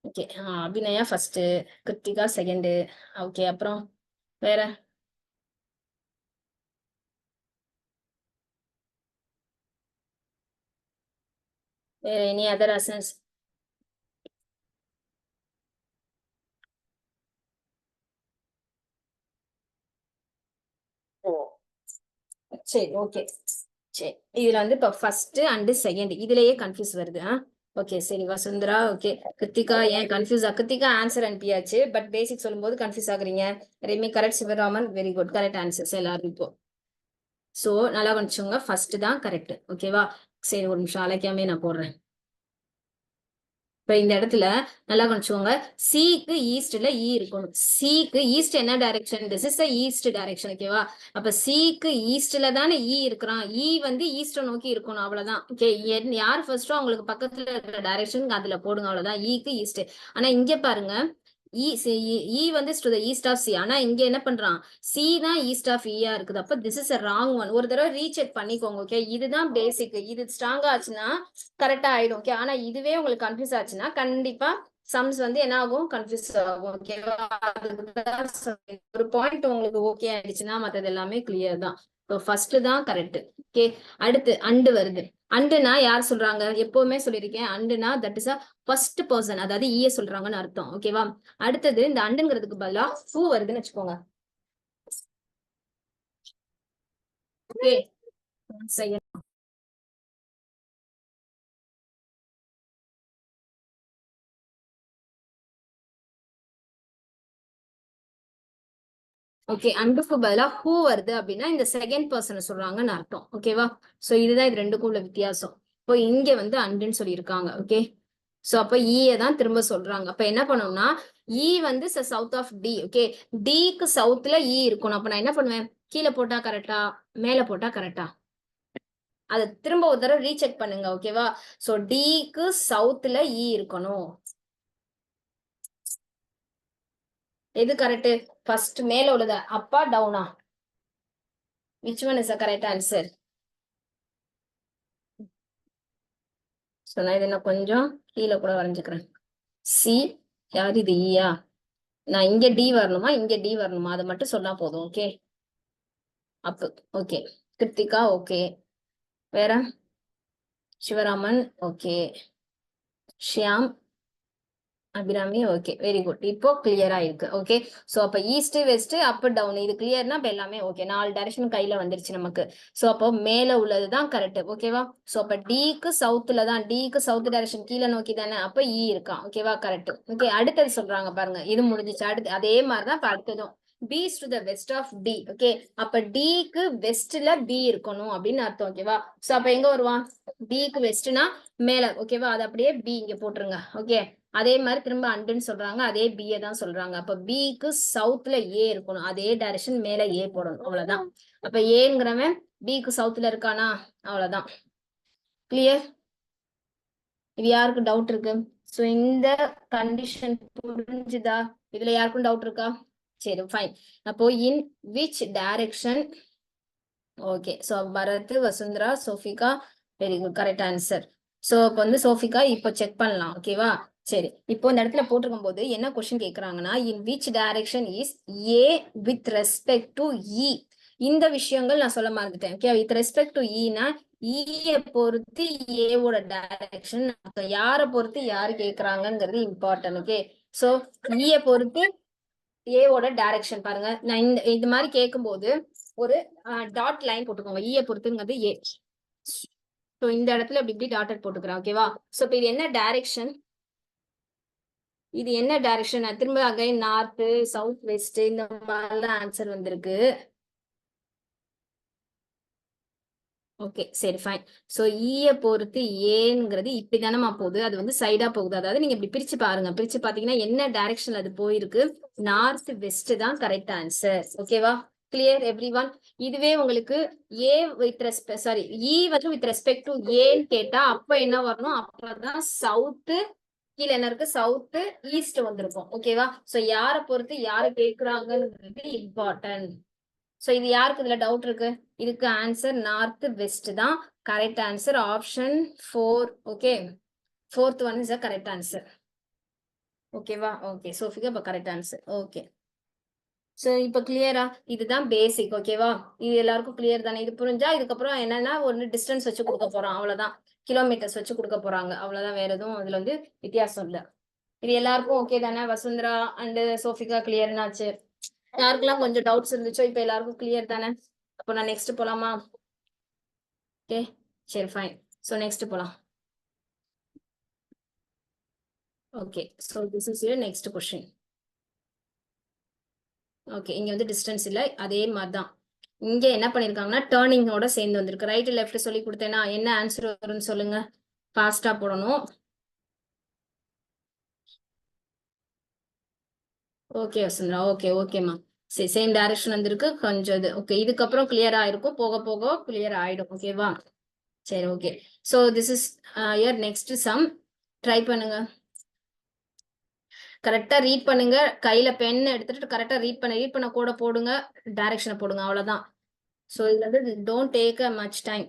Okay, Abhinaya first, Krithika second. Okay, அப்புறம் வேற வேற எனி அதர் அசன்ஸ்? ஓ, சரி, ஓகே, சரி. இதுல வந்து இப்ப ஃபர்ஸ்ட் அண்ட் செகண்ட் இதுலயே கன்ஃபியூஸ் வருது. ஓகே, சரி. வசுந்தரா ஓகே. கிருத்திகா ஏன் கன்ஃபியூஸ்? கிருத்திகா ஆன்சர் அனுப்பியாச்சு, பட் பேசிக் சொல்லும்போது கன்ஃபியூஸ் ஆகுறீங்க. Remi correct, Sivaraman very good, correct answers எல்லாரும் இப்போ. சோ நல்லா கவனிச்சுங்க, ஃபர்ஸ்ட் தான் கரெக்ட். ஓகேவா? சரி, ஒரு நிமிஷம் அழைக்காமே நான் போடுறேன். இப்ப இந்த இடத்துல நல்லா கவனிச்சுக்கோங்க, சிக்கு ஈஸ்ட்ல இ இருக்கணும். சிக்கு ஈஸ்ட் என்ன direction? This is the east direction. ஓகேவா? அப்ப சிக்கு ஈஸ்ட்ல தானே இ இருக்கிறான். இ வந்து ஈஸ்ட நோக்கி இருக்கணும். அவ்வளவுதான். ஓகே, யார் ஃபர்ஸ்டோ அவங்களுக்கு பக்கத்துல இருக்கிற டைரக்ஷன் அதுல போடுங்க. அவ்வளவுதான். ஈக்கு ஈஸ்ட். ஆனா இங்க பாருங்க, இ வந்து to the east of C. ஆனா இங்க என்ன பண்றான்? சி தான் ஈஸ்ட் ஆஃப் ஈயா இருக்குது. அப்ப this is a wrong one. ஒரு தடவை ரீசெக் பண்ணிக்கோங்க. ஓகே, இதுதான் பேசிக். இது ஸ்ட்ராங்கா ஆச்சுன்னா கரெக்டா ஆயிடும். ஓகே, ஆனா இதுவே உங்களுக்கு கன்ஃபியூஸ் ஆச்சுன்னா கண்டிப்பா சம்ஸ் வந்து என்ன ஆகும்? கன்ஃபியூஸ் ஆகும். ஓகேவா? ஒரு பாயிண்ட் உங்களுக்கு ஓகே ஆயிடுச்சுன்னா மத்தது எல்லாமே கிளியர் தான். ஃபர்ஸ்ட் தான் கரெக்ட். ஓகே, அடுத்து அண்டு வருது. அண்டுனா யார் சொல்றாங்க? எப்பவுமே சொல்லியிருக்கேன், அண்டுனா that is a first person, அதாவது ஈய சொல்றாங்கன்னு அர்த்தம். ஓகேவா? அடுத்தது இந்த அண்டுங்கிறதுக்கு பதிலா ஹூ வருதுன்னு வச்சுக்கோங்க. ஓகே, ஓகே, அண்டுக்கு பதிலா ஹூ வருது அப்படின்னா இந்த செகண்ட் பர்சனை சொல்றாங்கன்னு அர்த்தம். ஓகேவா? சோ இதுதான் இது ரெண்டுக்கும் உள்ள வித்தியாசம். இப்போ இங்க வந்து அண்டுன்னு சொல்லியிருக்காங்க. ஓகே, சோ அப்ப ஈய தான் திரும்ப சொல்றாங்க. அப்ப என்ன பண்ணணும்னா இ வந்து சவுத் ஆஃப் டி. ஓகே, டிக்கு சவுத்ல இ இருக்கணும். அப்ப நான் என்ன பண்ணுவேன்? கீழே போட்டா கரெக்டா, மேல போட்டா கரெக்டா? அதை திரும்ப ஒரு தடவை ரீசெக் பண்ணுங்க. ஓகேவா? சோ டிக்கு சவுத்ல இ இருக்கணும். எது கரெக்ட்? ஃபர்ஸ்ட் மேல உள்ளதா, அப்பா டவுனா? Which one is the correct answer? So நான் இதை நான் கொஞ்சம் கீழே கூட வரைஞ்சுக்கிறேன். சி யார் இது? ஈயா? நான் இங்க டி வரணுமா இங்க டி வரணுமா அதை மட்டும் சொன்னா போதும். Okay, Appu. Okay, Krithika. Okay, வேற? Sivaraman. Okay, Shyam, Abhirami. Okay, very good. இப்போ கிளியரா இருக்கு. ஓகே, சோ அப்ப ஈஸ்ட் வெஸ்ட் அப் டவுன் இது கிளியர்னா இப்ப எல்லாமே ஓகே. 4 டைரக்ஷன் கையில வந்துருச்சு நமக்கு. சோ அப்போ மேல உள்ளதுதான் கரெக்ட். ஓகேவா? சோ அப்ப டிக்கு சவுத்ல தான், டிக்கு சவுத் டைரக்ஷன் கீழே நோக்கி தானே, அப்ப இ இருக்கான். ஓகேவா? கரெக்ட். ஓகே, அடுத்தது சொல்றாங்க பாருங்க. இது முடிஞ்சிச்சு. அடுத்து அதே மாதிரிதான் இப்ப அடுத்ததும் B is to the west of D. Okay, அப்ப டிக்கு வெஸ்ட்ல பி இருக்கணும் அப்படின்னு அர்த்தம். ஓகேவா? சோ அப்ப எங்க வருவான்? டிக்கு வெஸ்ட்னா மேல. ஓகேவா? அது அப்படியே பி இங்க போட்டுருங்க. ஓகே, அதே மாதிரி திரும்ப அண்டுன்னு சொல்றாங்க, அதே பிஏ தான் சொல்றாங்க. அப்ப பிக்கு சவுத்ல ஏ இருக்கணும், அதே டைரக்ஷன் மேல ஏ போடணும். அவ்வளவுதான். அப்ப ஏங்கிறவன் பிக்கு சவுத்ல இருக்கானா? அவ்வளவுதான். கிளியர்? இது யாருக்கு டவுட் இருக்கு? சோ இந்த கண்டிஷன் புரிஞ்சுதா? இதுல யாருக்கும் டவுட் இருக்கா? சரி, ஃபைன். அப்போ in which direction? Okay, so Bharath, Vasundhara, Sophika. Very good, correct answer. So இப்போ வந்து சோஃபிகா இப்போ செக் பண்ணலாம். ஓகேவா? சரி, இப்போ இந்த இடத்துல போட்டிருக்கும் போது என்ன கொஸ்டின் கேக்குறாங்கன்னா, in which direction is A with respect to E. இந்த விஷயங்கள் நான் சொல்ல மறந்துட்டேன். ஓகே, வித் ரெஸ்பெக்ட் டு இனா ஈய பொறுத்து ஏவோட டைரக்ஷன். யாரை பொறுத்து யாரு கேக்குறாங்கிறது இம்பார்ட்டன்ட். ஓகே, சோ ஈய பொறுத்து ஏவோட டைரக்ஷன் பாருங்க. நான் இந்த மாதிரி கேட்கும்போது ஒரு டாட் லைன் போட்டுக்கோங்க. ஈய பொறுத்துங்கிறது ஏ. சோ இந்த இடத்துல இப்படி இப்படி டாட்டட் போட்டுக்கிறேன். ஓகேவா? சோ இப்போ இது என்ன டைரக்ஷன்? இது என்ன டைரக்ஷன்? திரும்ப அகைன் நார்த், சவுத், வெஸ்ட் இந்த மாதிரிலாம் ஆன்சர் வந்திருக்கு. ஓகே, சரி, ஃபைன். சோ ஈய பொறுத்து ஏங்கிறது இப்படி தானமா போகுது, அது வந்து சைடா போகுது. அதாவது நீங்க இப்படி பிரிச்சு பாருங்க. பிரிச்சு பாத்தீங்கன்னா என்ன டைரக்ஷன்ல அது போயிருக்கு? நார்த் வெஸ்ட் தான் கரெக்ட் ஆன்சர். ஓகேவா? Clear every one? இதுவே உங்களுக்கு ஏ வித் ரெஸ்பெக்ட், சாரி, இ வந்து வித் ரெஸ்பெக்ட் டு ஏன்னு கேட்டா அப்ப என்ன வரணும்? அப்பதான் சவுத், கீழே என்ன இருக்கு? சவுத், ஈஸ்ட் வந்திருக்கும். ஓகேவா? சோ யாரை பொறுத்து யாரு கேக்குறாங்கிறது இம்பார்ட்டன்ட். சோ இது யாருக்கு இதுல டவுட் இருக்கு? இதுக்கு ஆன்சர் நார்த் வெஸ்ட் தான் correct answer. Option 4. Okay, 4th one is correct answer. ஓகேவா? ஓகே, சோஃபிகா இப்ப கரெக்ட் ஆன்சர். ஓகே, சோ இப்ப கிளியரா? இதுதான் பேசிக். ஓகேவா? இது எல்லாருக்கும் கிளியர் தானே? இது புரிஞ்சா இதுக்கப்புறம் என்னன்னா ஒன்னு டிஸ்டன்ஸ் வச்சு கொடுக்க போறோம். அவ்வளவுதான். கிலோமீட்டர்ஸ் வச்சு கொடுக்க போறாங்க. அவ்வளவுதான், வேற எதுவும் இதுல வந்து வித்தியாசம் இல்ல. இது எல்லாருக்கும் ஓகே தானே? வசுந்தரா அண்ட் சோஃபிகா கிளியர்னாச்சு. யாருக்கெல்லாம் கொஞ்சம் டவுட்ஸ் இருந்துச்சோ இப்ப எல்லாருக்கும் கிளியர் தானே? அப்போ நான் நெக்ஸ்ட் போலாமா? ஓகே, சரி, ஃபைன். சோ நெக்ஸ்ட் போலாம். Okay, so this is your next question. Okay, இங்க வந்து டிஸ்டன்ஸ் இல்ல, அதே மாதிரி தான். இங்க என்ன பண்ணிருக்காங்கன்னா டர்னிங்கோட சேர்ந்து வந்திருக்கு. ரைட் லெஃப்ட் சொல்லி கொடுத்தேன்னா என்ன ஆன்சர் வரும்னு சொல்லுங்க. ஃபாஸ்டா போடணும். ஓகே வசுந்தரா, ஓகே ஓகேம்மா. சரி, சேம் டைரக்ஷன் வந்திருக்கு கொஞ்சம் இது. ஓகே, இதுக்கப்புறம் கிளியர் ஆயிருக்கும், போக போக கிளியர் ஆயிடும். ஓகேவா? சரி, okay. So this is your next sum. Try பண்ணுங்க, கரெக்டா ரீட் பண்ணுங்க. கையில பென் எடுத்துட்டு கரெக்டா ரீட் பண்ண கூட போடுங்க, டைரக்ஷனை போடுங்க, அவ்வளவுதான். ஸோ இதுல வந்து don't take a much time.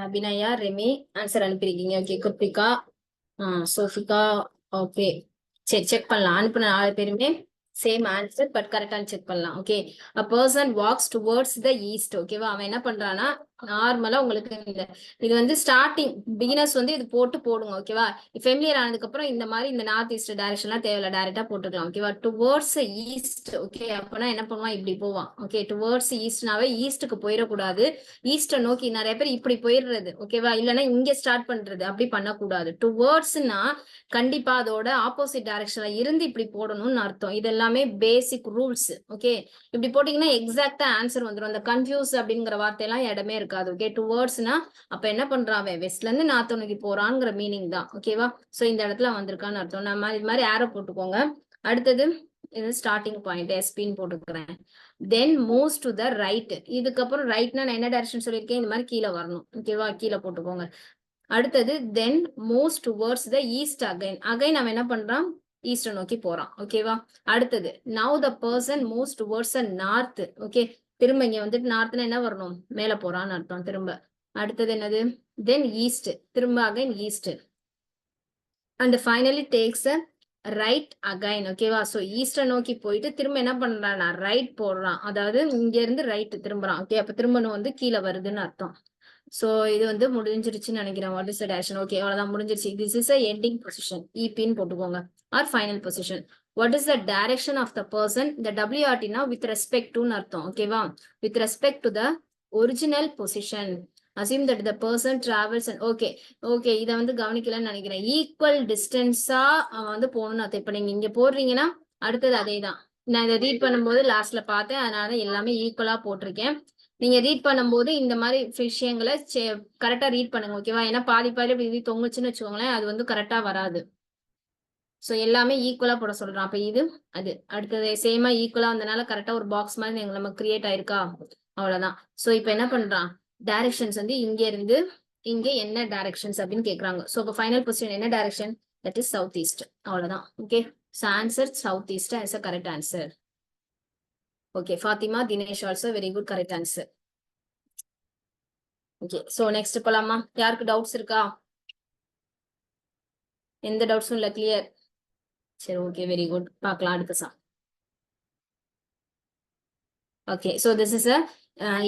Abhinaya, Remi answer அனுப்பியிருக்கீங்க. ஓகே, கிருத்திகா, சோஃபிகா. ஓகே, சரி, செக் பண்ணலாம். அனுப்புன 4 பேருமே சேம் ஆன்சர், பட் கரெக்டான செக் பண்ணலாம். Okay, a person walks towards the east. ஓகேவா? அவன் என்ன பண்றான்னா, நார்மலா உங்களுக்கு இந்த இது வந்து ஸ்டார்டிங் பிகினர்ஸ் வந்து இது போடுங்க. ஓகேவா? ஃபெமிலியர் ஆனதுக்கு அப்புறம் இந்த மாதிரி இந்த நார்த் ஈஸ்ட் டைரக்ஷன்லாம் தேவையில்ல, டைரக்டா போட்டுக்கலாம். ஓகேவா? Towards east. ஓகே, அப்பனா என்ன பண்ணுவான், இப்படி போவான். ஓகே, டுவர்ட்ஸ் ஈஸ்ட்னாவே ஈஸ்ட்டுக்கு போயிடக்கூடாது, ஈஸ்ட நோக்கி. நிறைய பேர் இப்படி போயிடுறது. ஓகேவா? இல்லைன்னா இங்க ஸ்டார்ட் பண்றது, அப்படி பண்ணக்கூடாது. டுவர்ட்ஸ்னா கண்டிப்பா அதோட ஆப்போசிட் டைரக்ஷன்ல இருந்து இப்படி போடணும்னு அர்த்தம். இது எல்லாமே பேசிக் ரூல்ஸ். ஓகே, இப்படி போட்டீங்கன்னா எக்ஸாக்டா ஆன்சர் வந்துடும். அந்த கன்ஃபியூஸ் அப்படிங்கிற வார்த்தையெல்லாம் இடமே இருக்காது. ஓகே, டுவர்ட்ஸ்னா அப்ப என்ன பண்றான், வெஸ்ட்ல இருந்து நார்த் நோக்கி போறான்ங்கிற மீனிங் தான். ஓகேவா? சோ இந்த இடத்துல வந்திருக்கான்னு அர்த்தம். நம்ம இது மாதிரி ஆரோ போட்டுக்கோங்க. அடுத்தது இது ஸ்டார்டிங் பாயிண்ட், எஸ்பின்னு போட்டுக்கிறேன். தென் மூவ்ஸ் டு த ரைட். இதுக்கப்புறம் ரைட்னா நான் என்ன டைரக்ஷன் சொல்லியிருக்கேன், இந்த மாதிரி கீழே வரணும். ஓகேவா? கீழே போட்டுக்கோங்க. அடுத்தது then moves towards the east. Again அவன் என்ன பண்றான், ஈஸ்ட நோக்கி போறான். ஓகேவா? அடுத்தது now the person moves towards the north. Okay, திரும்ப இங்க வந்துட்டு நார்த்னா என்ன வரணும், மேல போறான்னு அர்த்தம் திரும்ப. அடுத்தது என்னது, தென் ஈஸ்ட், திரும்ப again east. And finally takes a right again. ஓகேவா? ஸோ ஈஸ்ட நோக்கி போயிட்டு திரும்ப என்ன பண்றான், ரைட் போடுறான். அதாவது இங்க இருந்து ரைட் திரும்புறான். ஓகே, அப்ப திரும்பணும் வந்து கீழே வருதுன்னு அர்த்தம். சோ இது வந்து முடிஞ்சிருச்சுன்னு நினைக்கிறேன். What is the direction? Okay, அவ்வளவுதான், முடிஞ்சிருச்சு. This is a ending position, இபின்னு போட்டுக்கோங்க, or final position. What is the direction of the person? இந்த டபிள்யூஆர்டினா வித் ரெஸ்பெக்ட் டுன்னு அர்த்தம். ஓகேவா? With respect to the original position. assume that the person travels and okay, okay, இதை வந்து கவனிக்கலன்னு நினைக்கிறேன். ஈக்குவல் டிஸ்டன்ஸா வந்து போகணும்னு அர்த்தம். இப்ப நீங்க இங்க போடுறீங்கன்னா அடுத்தது அதே தான். நான் இதை ரீட் பண்ணும்போது லாஸ்ட்ல பார்த்தேன், அதனால எல்லாமே ஈக்குவலா போட்டிருக்கேன். நீங்க ரீட் பண்ணும்போது இந்த மாதிரி விஷயங்களை கரெக்டா ரீட் பண்ணுங்க. ஓகேவா? ஏன்னா பாதி பாதி இப்படி தொங்குச்சுன்னு வச்சுக்கோங்களேன், அது வந்து கரெக்டா வராது. சோ எல்லாமே ஈக்குவலா போட சொல்றான். அப்ப இது அது அடுத்தது சேமா ஈக்குவலா வந்தனால கரெக்டா ஒரு பாக்ஸ் மாதிரி நம்ம கிரியேட் ஆயிருக்கா, அவ்வளவுதான். சோ இப்ப என்ன பண்றான், டைரக்ஷன்ஸ் வந்து இங்க இருந்து இங்க என்ன டைரக்ஷன்ஸ் அப்படின்னு கேக்குறாங்க. சோ இப்ப ஃபைனல் பொசிஷன் என்ன டைரக்ஷன், தட் இஸ் சவுத் ஈஸ்ட். அவ்வளவுதான். Okay, so answer south east as a correct answer. Okay, Fathima, Dinesh also very good, correct answer. Okay, so next போலாமா? யாருக்கு டவுட்ஸ் இருக்கா? எந்த டவுட்ஸும் இல்ல, கிளியர்? சரி, ஓகே, வெரி குட். பார்க்கலாம் அடுத்த sum. Okay, so this is a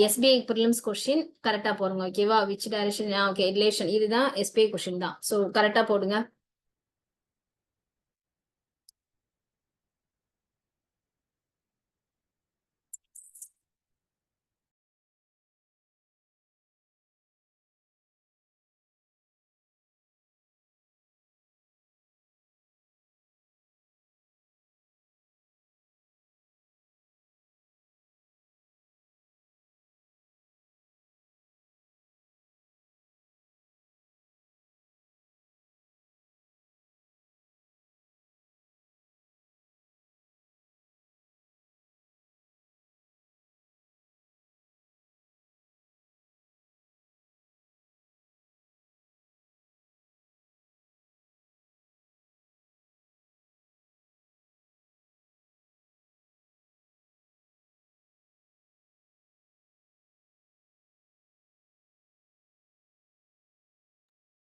SBI prelims question. கரெக்டா போடுங்க. ஓகேவா? which direction? ஓகே, ரிலேஷன், இதுதான் SBI கொஸ்டின் தான். சோ கரெக்டா போடுங்க.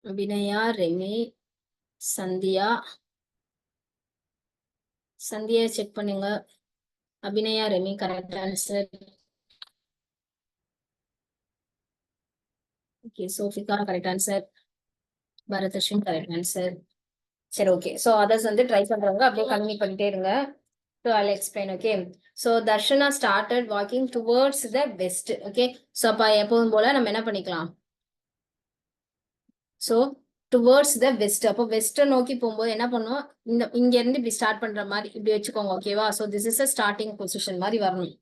அபிநயா, ரெமி, சந்தியா. சந்தியா செக் பண்ணுங்க. Abhinaya, Remi correct answer. Okay Sophika correct answer. Bharatharshan correct answer. சரி ஓகே. ஸோ அதர்ஸ் வந்து ட்ரை பண்றவங்க அப்படியே கன்டினியூ பண்ணிட்டே இருங்க. So I'll explain, okay. So Darshana started walking towards the west, okay. So அப்ப எப்பவும் போல நம்ம என்ன பண்ணிக்கலாம்? So towards the west. அப்போ வெஸ்ட் நோக்கி போகும்போது என்ன பண்ணுவோம்? இங்க இருந்து இப்படி ஸ்டார்ட் பண்ற மாதிரி இப்படி வச்சுக்கோங்க, ஓகேவா? So this is a starting position மாதிரி வரணும்.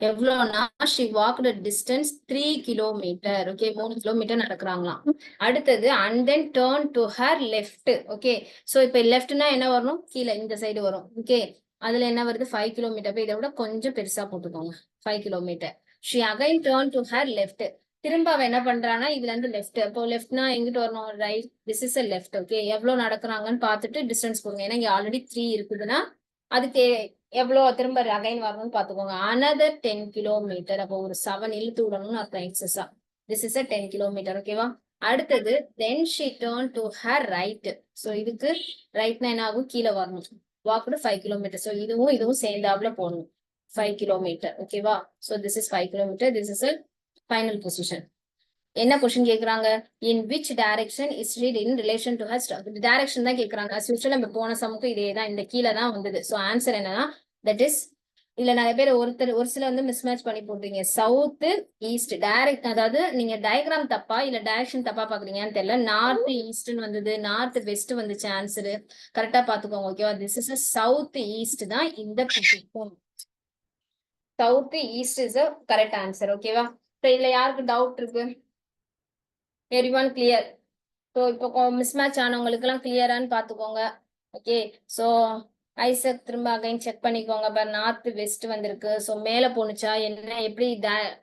எவ்வளவுனா she walked a distance 3 kilometer, okay. 3 kilometre நடக்கிறாங்களாம். அடுத்தது and then turn to her left, okay. So இப்ப லெஃப்ட்னா என்ன வரணும்? கீழே இந்த சைடு வரும், okay. அதுல என்ன வருது? 5 கிலோமீட்டர். இதை விட கொஞ்சம் பெருசா போட்டுக்கோங்க, 5 kilometre. she again turn to her left. திரும்ப அவ என்ன பண்றான்னா இதுல இருந்து லெஃப்ட். அப்போ லெஃப்ட்னா எங்கிட்டு வரணும்? Right. This is a left, okay. எவ்வளவு நடக்கிறாங்கன்னு பார்த்துட்டு டிஸ்டன்ஸ் கொடுங்க. ஏன்னா இங்க ஆல்ரெடி 3 இருக்குதுன்னா அதுக்கு எவ்வளவு திரும்ப அகைன் வரணும்னு பாத்துக்கோங்க. Another 10 kilometre. அப்போ ஒரு 7 இழுத்து விடணும்னு அர்த்தம் எக்ஸஸா. திஸ் இஸ் அ 10 கிலோமீட்டர், ஓகேவா? அடுத்தது then she turn to her right. So இதுக்கு ரைட்னா என்ன ஆகும்? கீழே வரணும். Walked 5 kilometre. ஸோ இதுவும் சேர்ந்தாப்புல போகணும். 5 கிலோமீட்டர், ஓகேவா? So this is 5 kilometre. This is final position. என்ன கொஸ்டின் கேக்குறாங்க? இன் which direction is read in relation to her direction தான் கேக்குறாங்க. அஸ் யூசுவல் நம்ம போன சமுக்கு இதே தான், இந்த கீழே தான் வந்தது. ஸோ ஆன்சர் என்னன்னா தட் இஸ், இல்ல நிறைய பேர் ஒரு சில வந்து மிஸ்மேட்ச் பண்ணி போடுறீங்க. சவுத் ஈஸ்ட் டைரக்ட், அதாவது நீங்க டயக்ராம் தப்பா இல்ல டைரக்ஷன் தப்பா பாக்குறீங்கன்னு தெரியல. நார்த் ஈஸ்ட்னு வந்தது, நார்த் வெஸ்ட் வந்துச்சு. ஆன்சர் கரெக்டா பாத்துக்கோங்க, ஓகேவா? திஸ் இஸ் சவுத் ஈஸ்ட் தான் இந்த position. South east is correct answer, ஓகேவா? இதுல யாருக்கு டவுட் இருக்கு? Everyone clear? ஸோ இப்போ மிஸ்மேட்ச் ஆனவங்களுக்கு எல்லாம் கிளியரான்னு பாத்துக்கோங்க, ஓகே. ஸோ ஐசக் திரும்ப அகைன் செக் பண்ணிக்கோங்க. நார்த் வெஸ்ட் வந்திருக்கு. ஸோ மேல போனுச்சா என்ன, எப்படி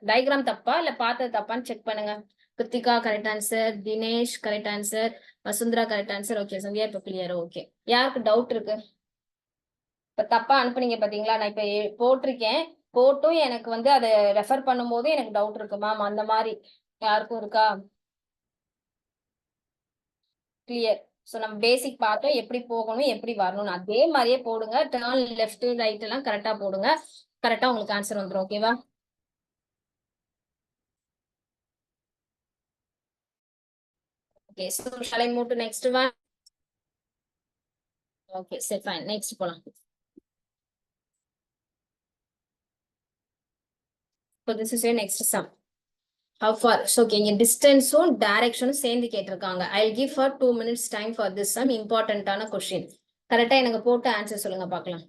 டயக்ராம் தப்பா இல்ல பார்த்தது தப்பான்னு செக் பண்ணுங்க. Krithika correct answer. Dinesh correct answer. Vasundhara correct answer. Okay Sandhya இப்போ கிளியர், ஓகே. யாருக்கு டவுட் இருக்கு? இப்ப தப்பா அனுப்புனீங்க பாத்தீங்களா? நான் இப்ப போட்டிருக்கேன், போட்டும் எனக்கு வந்து அதை ரெஃபர் பண்ணும் போது எனக்கு டவுட் இருக்கு மேம், அந்த மாதிரி யாருக்கும் இருக்கா? கிளியர். சோ நம்ம பேசிக் பார்த்தோம், எப்படி போகணும் எப்படி வரணும், அதே மாதிரியே போடுங்க. டர்ன் லெஃப்ட் ரைட் எல்லாம் கரெக்டா போடுங்க. கரெக்டா உங்களுக்கு ஆன்சர் வந்துடும், ஓகேவா? Okay, so shall I move to next one? Okay, so fine. Next போலாம். So this is your next sum. How far? So okay, இங்க டிஸ்டன்ஸும் டைரக்ஷனும் சேர்ந்து கேட்டிருக்காங்க. I'll give for 2 minutes time for this sum. இம்பார்ட்டன்டான question. கரெக்டா எனக்கு போட்டு answer சொல்லுங்க பார்க்கலாம்.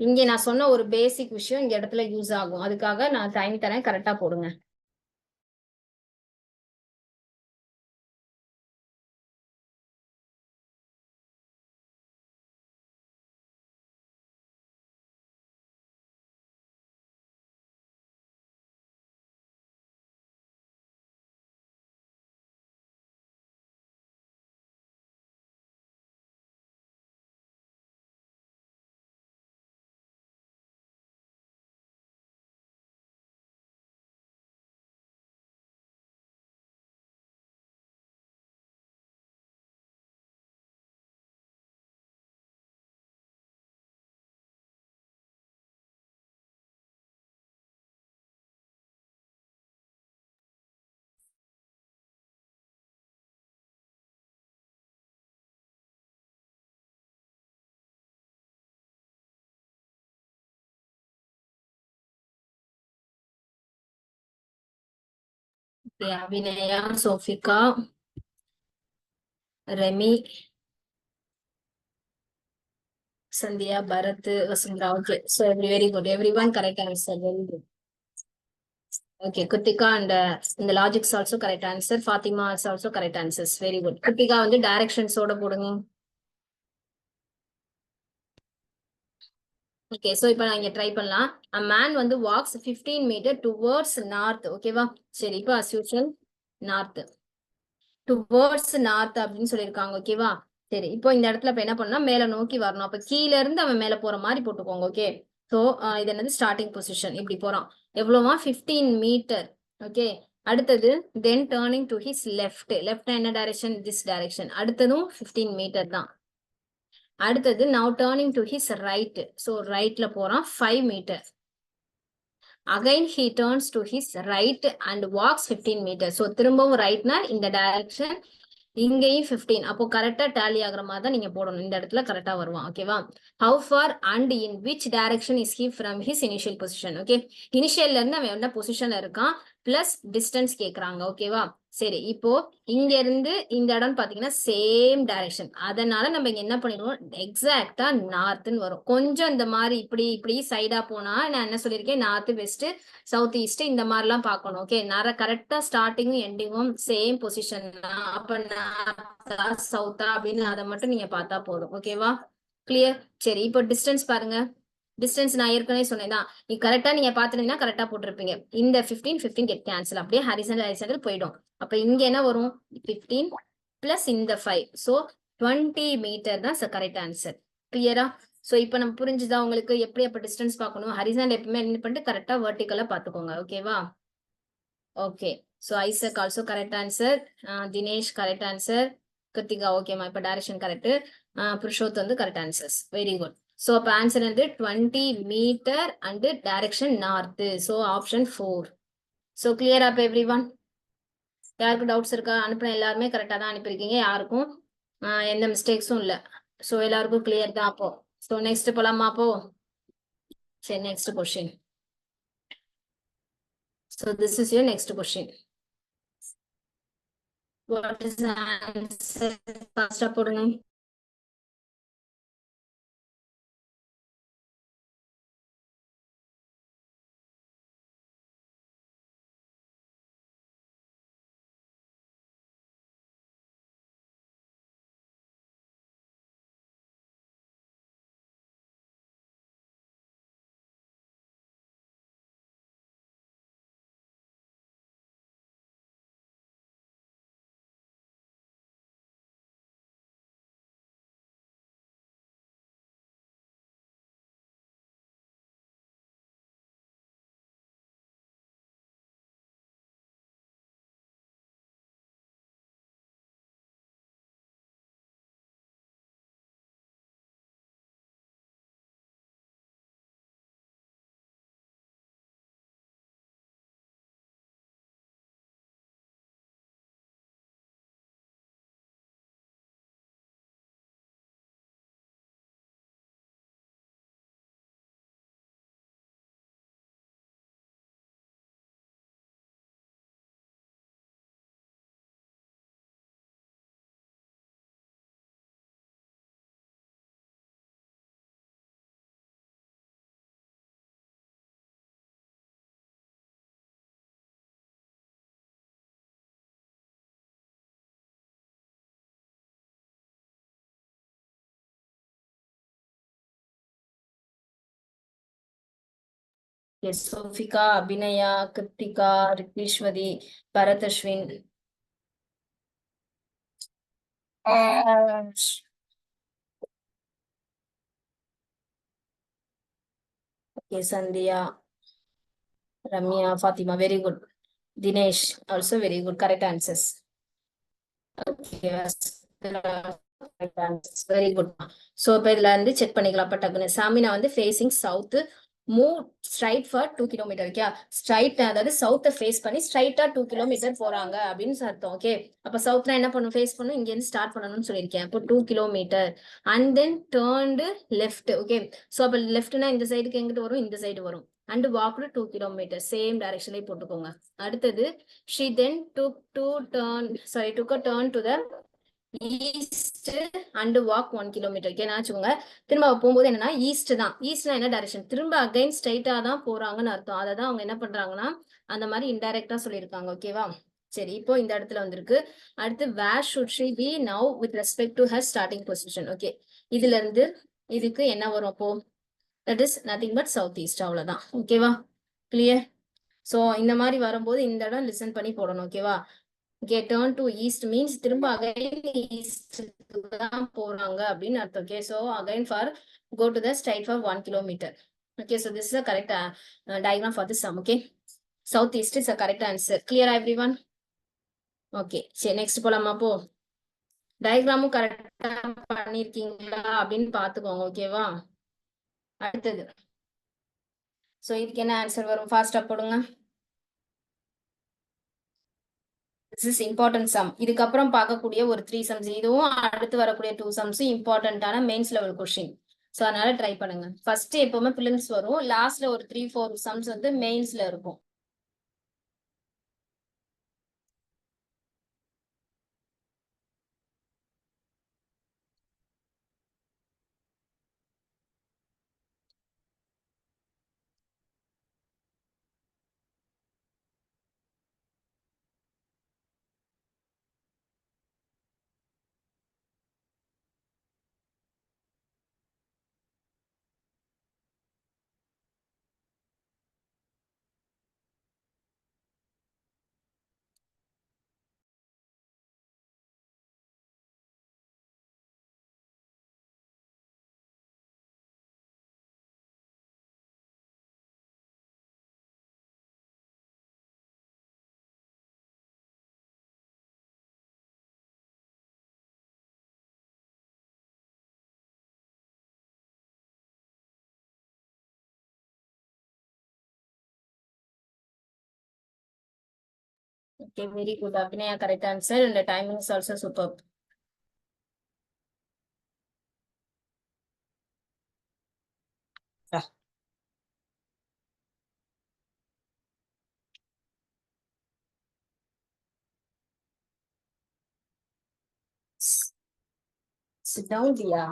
இங்க நான் சொன்ன ஒரு பேசிக் விஷயம் இந்த இடத்துல யூஸ் ஆகும். அதுக்காக நான் டைம் தரேன், கரெக்டா போடுங்க. Abhinaya, Sophika, Remi, Sandhya, Bharath, Vasundhara. Okay, so very good. Everyone correct answer. Very good. Okay, Kritika and in the logics also correct answer. Fatima is also correct answers. Very good. Kritika வந்து directions ஓட போடுங்க. ஓகே, சோ இப்போ நான் இங்க ட்ரை பண்ணலாம். a man வந்து walks 15 meter towards north, ஓகேவா? சரி, இப்போ as usual north, towards north அப்படின்னு சொல்லியிருக்காங்க, ஓகேவா? சரி, இப்போ இந்த இடத்துல இப்ப என்ன பண்ணா மேல நோக்கி வரணும். அப்ப கீழ இருந்து அவன் மேல போற மாதிரி போட்டுக்கோங்க, ஓகே. சோ இது என்னது ஸ்டார்டிங் பொசிஷன், இப்படி போறான். எவ்வளவா? 15 மீட்டர், ஓகே. அடுத்தது then turning to his left. Left என்ன டைரக்ஷன்? This direction. அடுத்ததும் 15 மீட்டர் தான். அடுத்தது now turning to his right. So ரைட்ல போறான் 5 metre. Again he turns to his right and walks 15 meters. So திரும்பவும் ரைட்னா இந்த டைரக்ஷன், இங்கேயும் 15. அப்போ கரெக்டா டேலி ஆகுற மாதிரி தான் நீங்க போடணும். இந்த இடத்துல கரெக்டா வருவான். ஓகேவா? How far and in which direction is he from his initial position. Okay, இனிஷியல்ல இருந்து அவன் என்ன பொசிஷன்ல இருக்கான், பிளஸ் டிஸ்டன்ஸ் கேக்குறாங்க. ஓகேவா? சரி, இப்போ இங்க இருந்து இந்த இடம் பாத்தீங்கன்னா சேம் டைரக்ஷன். அதனால நம்ம இங்க என்ன பண்ணிடுவோம், எக்ஸாக்டா நார்த்னு வரும். கொஞ்சம் இந்த மாதிரி இப்படி இப்படி சைடா போனா நான் என்ன சொல்லியிருக்கேன், நார்த் வெஸ்ட் சவுத் ஈஸ்ட் இந்த மாதிரிலாம் பார்க்கணும். ஓகே, கரெக்டா ஸ்டார்டிங்கும் எண்டிங்கும் சேம் பொசிஷன். அப்ப நார்த்தா சவுத்தா அப்படின்னு அதை மட்டும் நீங்க பார்த்தா போதும். ஓகேவா? கிளியர்? சரி, இப்போ டிஸ்டன்ஸ் பாருங்க. டிஸ்டன்ஸ் நான் ஏற்கனவே சொன்னேன், நீ கரெக்டா நீங்க பாத்துட்டீங்கன்னா கரெக்டா போட்டிருப்பீங்க. இந்த 15 கெட் கேன்சல், அப்படியே ஹரிசன்டல் போயிடும். அப்ப இங்க என்ன வரும், 15 பிளஸ் இந்த 5, சோ 20 மீட்டர் தான் கரெக்ட் ஆன்சர். கிளியரா? சோ இப்ப நம்ம புரிஞ்சுதா உங்களுக்கு எப்படி அப்ப டிஸ்டன்ஸ் பார்க்கணும்? ஹரிசன்டல் எப்பவுமே என்ன பண்ணிட்டு கரெக்டா வெர்டிகலா பாத்துக்கோங்க. ஓகேவா? Okay, so Isaac also correct answer. Dinesh correct answer. Krithika ஓகேமா, இப்ப டைரக்ஷன் கரெக்ட். புருஷோத் வந்து correct answers. Very good. So அப்ப ஆன்சர் வந்து 20 metre and direction north. So option 4. So clear up every one? யாருக்கு டவுட்ஸ் இருக்கா? அனுப்பின எல்லாருமே கரெக்டா தான் அனுப்பியிருக்கீங்க, யாருக்கும் எந்த மிஸ்டேக்ஸும் இல்ல. சோ எல்லாருக்கும் கிளியர் தான். அப்போ சோ நெக்ஸ்ட் போலாமா? அப்போ சரி, next question. So this is your next question. What is the answer? Fast up போடுங்க. Yes, Sofika, Abhinaya, Kritika, Ritvishwari, Bharatashwin. Okay, Sandhya, Ramya, Fatima, very good. Dinesh, also very good. Correct answers. Okay, yes. Very good. So இப்ப இதுல இருந்து check பண்ணிக்கலாம். அப்ப டக்குனு சாமினா வந்து facing south, move straight for 2 kilometre. Okay, straight அதாவது சவுத்தை face பண்ணி ஸ்ட்ரைட்டா 2 கிலோமீட்டர் போறாங்க அப்படின்னு அர்த்தம். ஓகே, அப்ப சவுத்னா என்ன பண்ணும், ஃபேஸ் பண்ணும், இங்க இருந்து ஸ்டார்ட் பண்ணணும்னு சொல்லியிருக்கேன். அப்போ 2 kilometre and then turned left. Okay, so அப்ப லெஃப்ட்னா இந்த சைடுக்கு எங்கிட்டு வரும், இந்த சைடு வரும். அண்ட் வாக்டு 2 கிலோமீட்டர் சேம் டைரக்ஷன்லயே போட்டுக்கோங்க. அடுத்தது she then took a turn to the east and walk 1 kilometre. ஓகேனா வச்சுக்கோங்க, திரும்ப போகும்போது என்னன்னா ஈஸ்ட் தான். ஈஸ்ட்னா என்ன டைரக்ஷன், திரும்ப அகைன் ஸ்ட்ரைட்டா தான் போறாங்கன்னு அர்த்தம். அதை தான் அவங்க என்ன பண்றாங்கன்னா அந்த மாதிரி இன்டைரக்டா சொல்லியிருக்காங்க. ஓகேவா? சரி, இப்போ இந்த இடத்துல வந்திருக்கு. அடுத்து where should she be now with respect to her starting position. Okay, இதுல இருந்து இதுக்கு என்ன வரும் அப்போ, that is nothing but south east. அவ்வளவுதான். ஓகேவா? கிளியர்? சோ இந்த மாதிரி வரும்போது இந்த இடம் லிசன் பண்ணி போடணும். ஓகேவா? Get turn to east means திரும்ப again east தான் போறாங்க அப்படின்னு அர்த்தம். Okay, so again for go to the straight for 1 kilometer. Okay, so this is a correct diagram for this sum. Okay, southeast is a correct answer. Clear everyone? Okay, சரி next போலாமா? போ டயக்ராமும் கரெக்டா பண்ணிருக்கீங்களா அப்படின்னு பாத்துக்கோங்க. ஓகேவா? அடுத்தது சோ இதுக்கு என்ன ஆன்சர் வரும்? ஃபாஸ்டா போடுங்க. This is important sum. இதுக்கப்புறம் பார்க்கக்கூடிய ஒரு 3 சம்ஸ், இதுவும் அடுத்து வரக்கூடிய 2 சம்ஸ் இம்பார்ட்டன்டான மெயின்ஸ் லெவல் கொஸ்டின். சோ அதனால ட்ரை பண்ணுங்க. ஃபர்ஸ்ட் எப்பவுமே பிலிம்ஸ் வரும், லாஸ்ட்ல ஒரு 3-4 சம்ஸ் வந்து மெயின்ஸ்ல இருக்கும். Okay, very good. Abhinaya, correct answer, and the timing is also superb. Yeah. Sit down, Dia.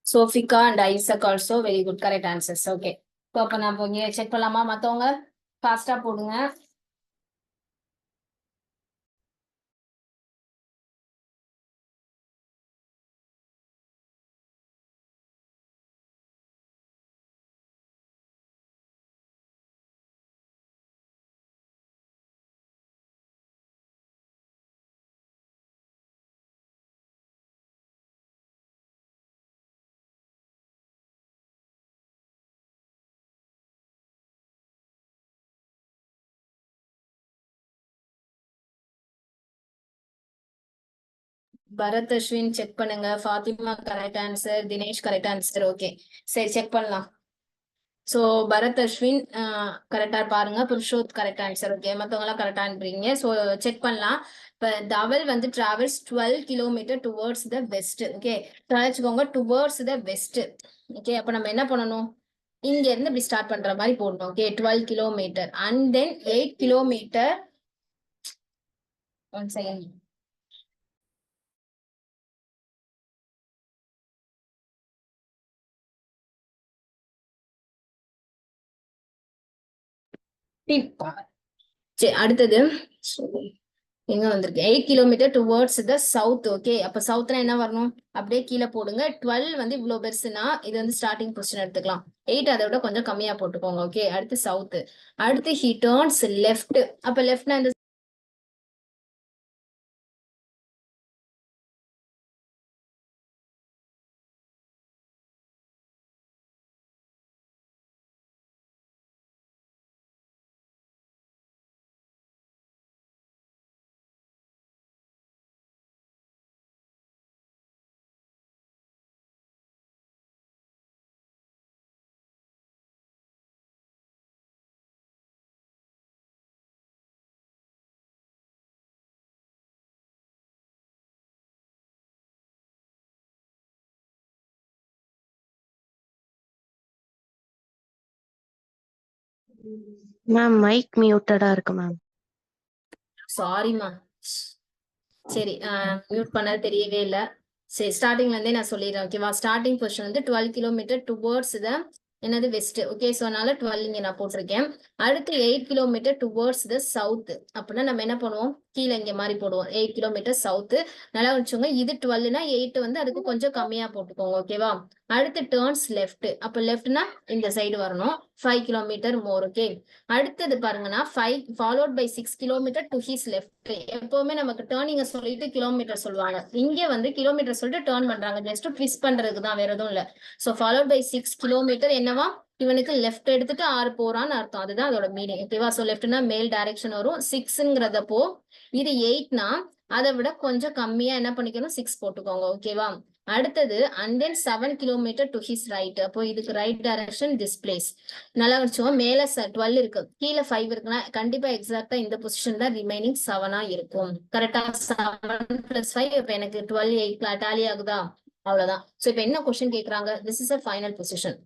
Sofika and Isaac also very good, correct answers. Okay. So அப்ப நான் இங்க செக் பண்ணலாமா? மத்தவங்க ஃபாஸ்டா போடுங்க. பரத் அஸ்வின் செக் பண்ணுங்க. Fathima correct answer, Dinesh correct answer. Okay, சரி check பண்ணலாம். சோ பரத் அஸ்வின் கரெக்டா பாருங்க, புருஷோத் கரெக்ட் ஆன்சர். ஓகே, மத்தவங்க எல்லாம் கரெக்டான்றீங்க. சோ செக் பண்ணலாம். இப்ப தவல் வந்து travels 12 kilometre towards the west. Okay, வச்சுக்கோங்க டுவர்ட்ஸ் த வெஸ்ட். ஓகே, அப்ப நம்ம என்ன பண்ணணும்? இங்க இருந்து இப்படி ஸ்டார்ட் பண்ற மாதிரி போடணும். Okay, 12 kilometre and then 8 kilometre. One second. சரி, அடுத்தது எங்க வந்திருக்கு? 8 கிலோமீட்டர் டுவர்ட்ஸ் த சவுத். ஓகே, அப்ப சவுத்னா என்ன வரணும்? அப்படியே கீழே போடுங்க. 12 வந்து இவ்வளவு பெருசுனா இது வந்து ஸ்டார்டிங் பொசிஷன் எடுத்துக்கலாம். 8 அதை விட கொஞ்சம் கம்மியா போட்டுக்கோங்க. ஓகே, அடுத்து சவுத். அடுத்து ஹி டர்ன்ஸ் லெஃப்ட். அப்ப லெஃப்ட்னா இந்த மேம் மைக் மியூட்டடா இருக்கு மேம். சாரிமா. சரி, மியூட் பண்ணது தெரியவே இல்ல. சரி, ஸ்டார்டிங்ல இருந்தே நான் சொல்லிடுறேன். ஓகேவா? ஸ்டார்டிங் பொசிஷன் வந்து 12 கிலோமீட்டர் டுவர்ட்ஸ் த என்னது வெஸ்ட். ஓகே, சோ அதனால 12 இங்க நான் போட்டிருக்கேன். அடுத்து 8 கிலோமீட்டர் டுவர்ட்ஸ் த சவுத். அப்படின்னா நம்ம என்ன பண்ணுவோம்? கீழே இங்க மாதிரி போடுவோம். 8 கிலோமீட்டர் சவுத். நல்லா வச்சுக்கோங்க. இது 12னா 8 வந்து அதுக்கு கொஞ்சம் கம்மியா போட்டுக்கோங்க. ஓகேவா? அடுத்து டர்ன்ஸ் லெஃப்ட். அப்ப லெஃப்ட்னா இந்த சைடு வரணும். 5 கிலோமீட்டர் மோர். ஓகே, அடுத்தது பாருங்கன்னா 5 followed by 6 kilometre to his left. எப்பவுமே நமக்கு டேர்னிங்க சொல்லிட்டு கிலோமீட்டர் சொல்லுவாங்க. இங்க வந்து கிலோமீட்டர் சொல்லிட்டு டேர்ன் பண்றாங்க. ஜஸ்ட் ட்விஸ்ட் பண்றதுக்கு தான், வேற எதுவும் இல்ல. சோ ஃபாலோட் பை 6 கிலோமீட்டர் என்னவா? இவனுக்கு லெஃப்ட் எடுத்துட்டு 6 போறான்னு அர்த்தம். அதுதான் அதோட மீனிங். ஓகேவா? சோ லெஃப்ட்னா மேல் டைரக்ஷன் வரும். 6ங்கிறதப்போ இது 8னா அதை விட கொஞ்சம் கம்மியா என்ன பண்ணிக்கணும், 6 போட்டுக்கோங்க. ஓகேவா? அடுத்தது and then 7 kilometer to his right. அப்போ இதுக்கு ரைட் டைரக்ஷன் திஸ் பிளேஸ். நல்லா வச்சுக்கோ. மேல 12 இருக்கு, கீழே 5 இருக்குன்னா கண்டிப்பா எக்ஸாக்டா இந்த பொசிஷன் தான் ரிமைனிங் 7ஆ இருக்கும். கரெக்டா? 7 + 5 இப்ப எனக்கு 12 8 டாலி ஆகுதா? அவ்வளவுதான். சோ இப்ப என்ன கொஸ்டின் கேக்குறாங்க? This is a final position.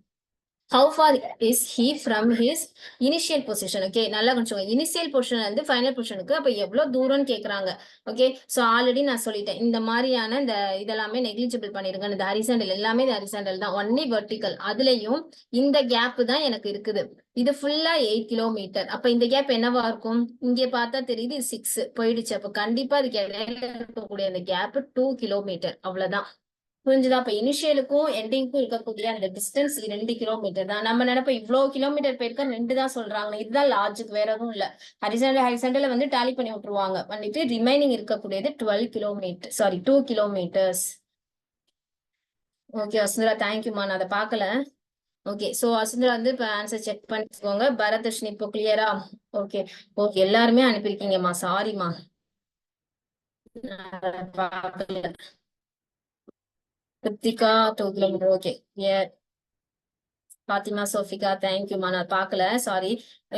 How far is he from his initial position? Okay, நல்லா கொஞ்சம் இனிஷியல் பொசிஷன்ல இருந்து ஃபைனல் பொசிஷனுக்கு அப்ப எவ்வளவு தூரம்னு கேக்குறாங்க. ஓகே, சோ ஆல்ரெடி நான் சொல்லிட்டேன், இந்த மாதிரியான இந்த இதெல்லாமே நெக்லிஜிபிள் பண்ணிருங்க. இந்த ஹரிசாண்டல் எல்லாமே ஹரிசாண்டல் தான், ஒன்லி வெர்டிகல். அதுலயும் இந்த கேப் தான் எனக்கு இருக்குது. இது ஃபுல்லா 8 கிலோமீட்டர். அப்ப இந்த கேப் என்னவா இருக்கும்? இங்க பார்த்தா தெரியுது 6 போயிடுச்சு. அப்ப கண்டிப்பா இதுக்கு இடையில இருக்கக்கூடிய அந்த கேப் 2 கிலோமீட்டர். அவ்வளவுதான். புரிஞ்சுதா? அப்ப இனிஷியலுக்கும் எண்டிங்க்கும் இருக்கக்கூடிய அந்த டிஸ்டன்ஸ் 2 கிலோமீட்டர் தான். நம்ம நினைப்போம் இவ்வளவு கிலோமீட்டர் போயிருக்க 2 தான் சொல்றாங்க. இதுதான் லாஜிக், வேற எதுவும் இல்ல. ஹரிசாண்டல் வந்து டாலி பண்ணி விட்டுருவாங்க. வந்துட்டு ரிமைனிங் இருக்கக்கூடியது 12 kilometre, sorry 2 kilometres. Okay Vasundhara, தேங்க்யூமா. நான் அதை பார்க்கல. ஓகே, சோ வசுந்தரா வந்து இப்ப ஆன்சர் செக் பண்ணிக்கோங்க. பரதர்ஷினி இப்போ கிளியரா? ஓகே ஓகே, எல்லாருமே அனுப்பியிருக்கீங்கம்மா, சாரிம்மா. பார்க்கல. கிருத்திகா 2 கிலோமீட்டர். ஓகே, பாத்திமா சோஃபிகா, தேங்க்யூமா. நான் பார்க்கல, சாரி.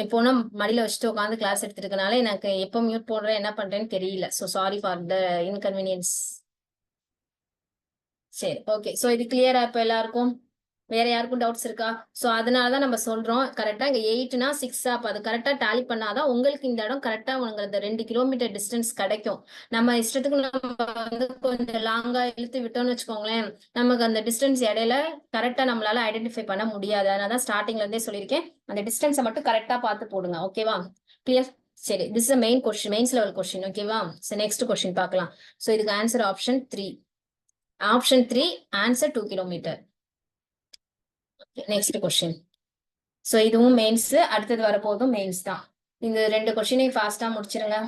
இப்போனா மடியில வச்சுட்டு உட்காந்து கிளாஸ் எடுத்துருக்கனால எனக்கு எப்போ மியூட் போடுறேன் என்ன பண்றேன்னு தெரியல. So sorry for the inconvenience. சரி, ஓகே. சோ இது கிளியரா இப்ப எல்லாருக்கும்? வேற யாருக்கும் டவுட்ஸ் இருக்கா? சோ அதனாலதான் நம்ம சொல்றோம் கரெக்டா இங்க 8னா 6 அப்ப அது கரெக்டா டாலி பண்ணாதான் உங்களுக்கு இந்த இடம் கரெக்டா உங்களுக்கு 2 கிலோமீட்டர் டிஸ்டன்ஸ் கிடைக்கும். நம்ம இஷ்டத்துக்கு நம்ம வந்து கொஞ்சம் லாங்கா இழுத்து விட்டோம்னு வச்சுக்கோங்களேன், நமக்கு அந்த டிஸ்டன்ஸ் இடையில கரெக்டா நம்மளால ஐடென்டிஃபை பண்ண முடியாது. அதனாலதான் ஸ்டார்டிங்ல இருந்தே சொல்லியிருக்கேன், அந்த டிஸ்டன்ஸை மட்டும் கரெக்டா பார்த்து போடுங்க. ஓகேவா? கிளியர்? சரி, this is main question, mains level question. ஓகேவா? சோ நெக்ஸ்ட் கொஸ்டின் பார்க்கலாம். சோ இதுக்கு answer option 3. Option 3 answer 2 kilometre. Next question. So இதுவும் மெயின்ஸ், அடுத்தது வரப்போதும் மெயின்ஸ் தான். இந்த 2 கொஸ்டினையும் ஃபாஸ்டா முடிச்சிருங்க.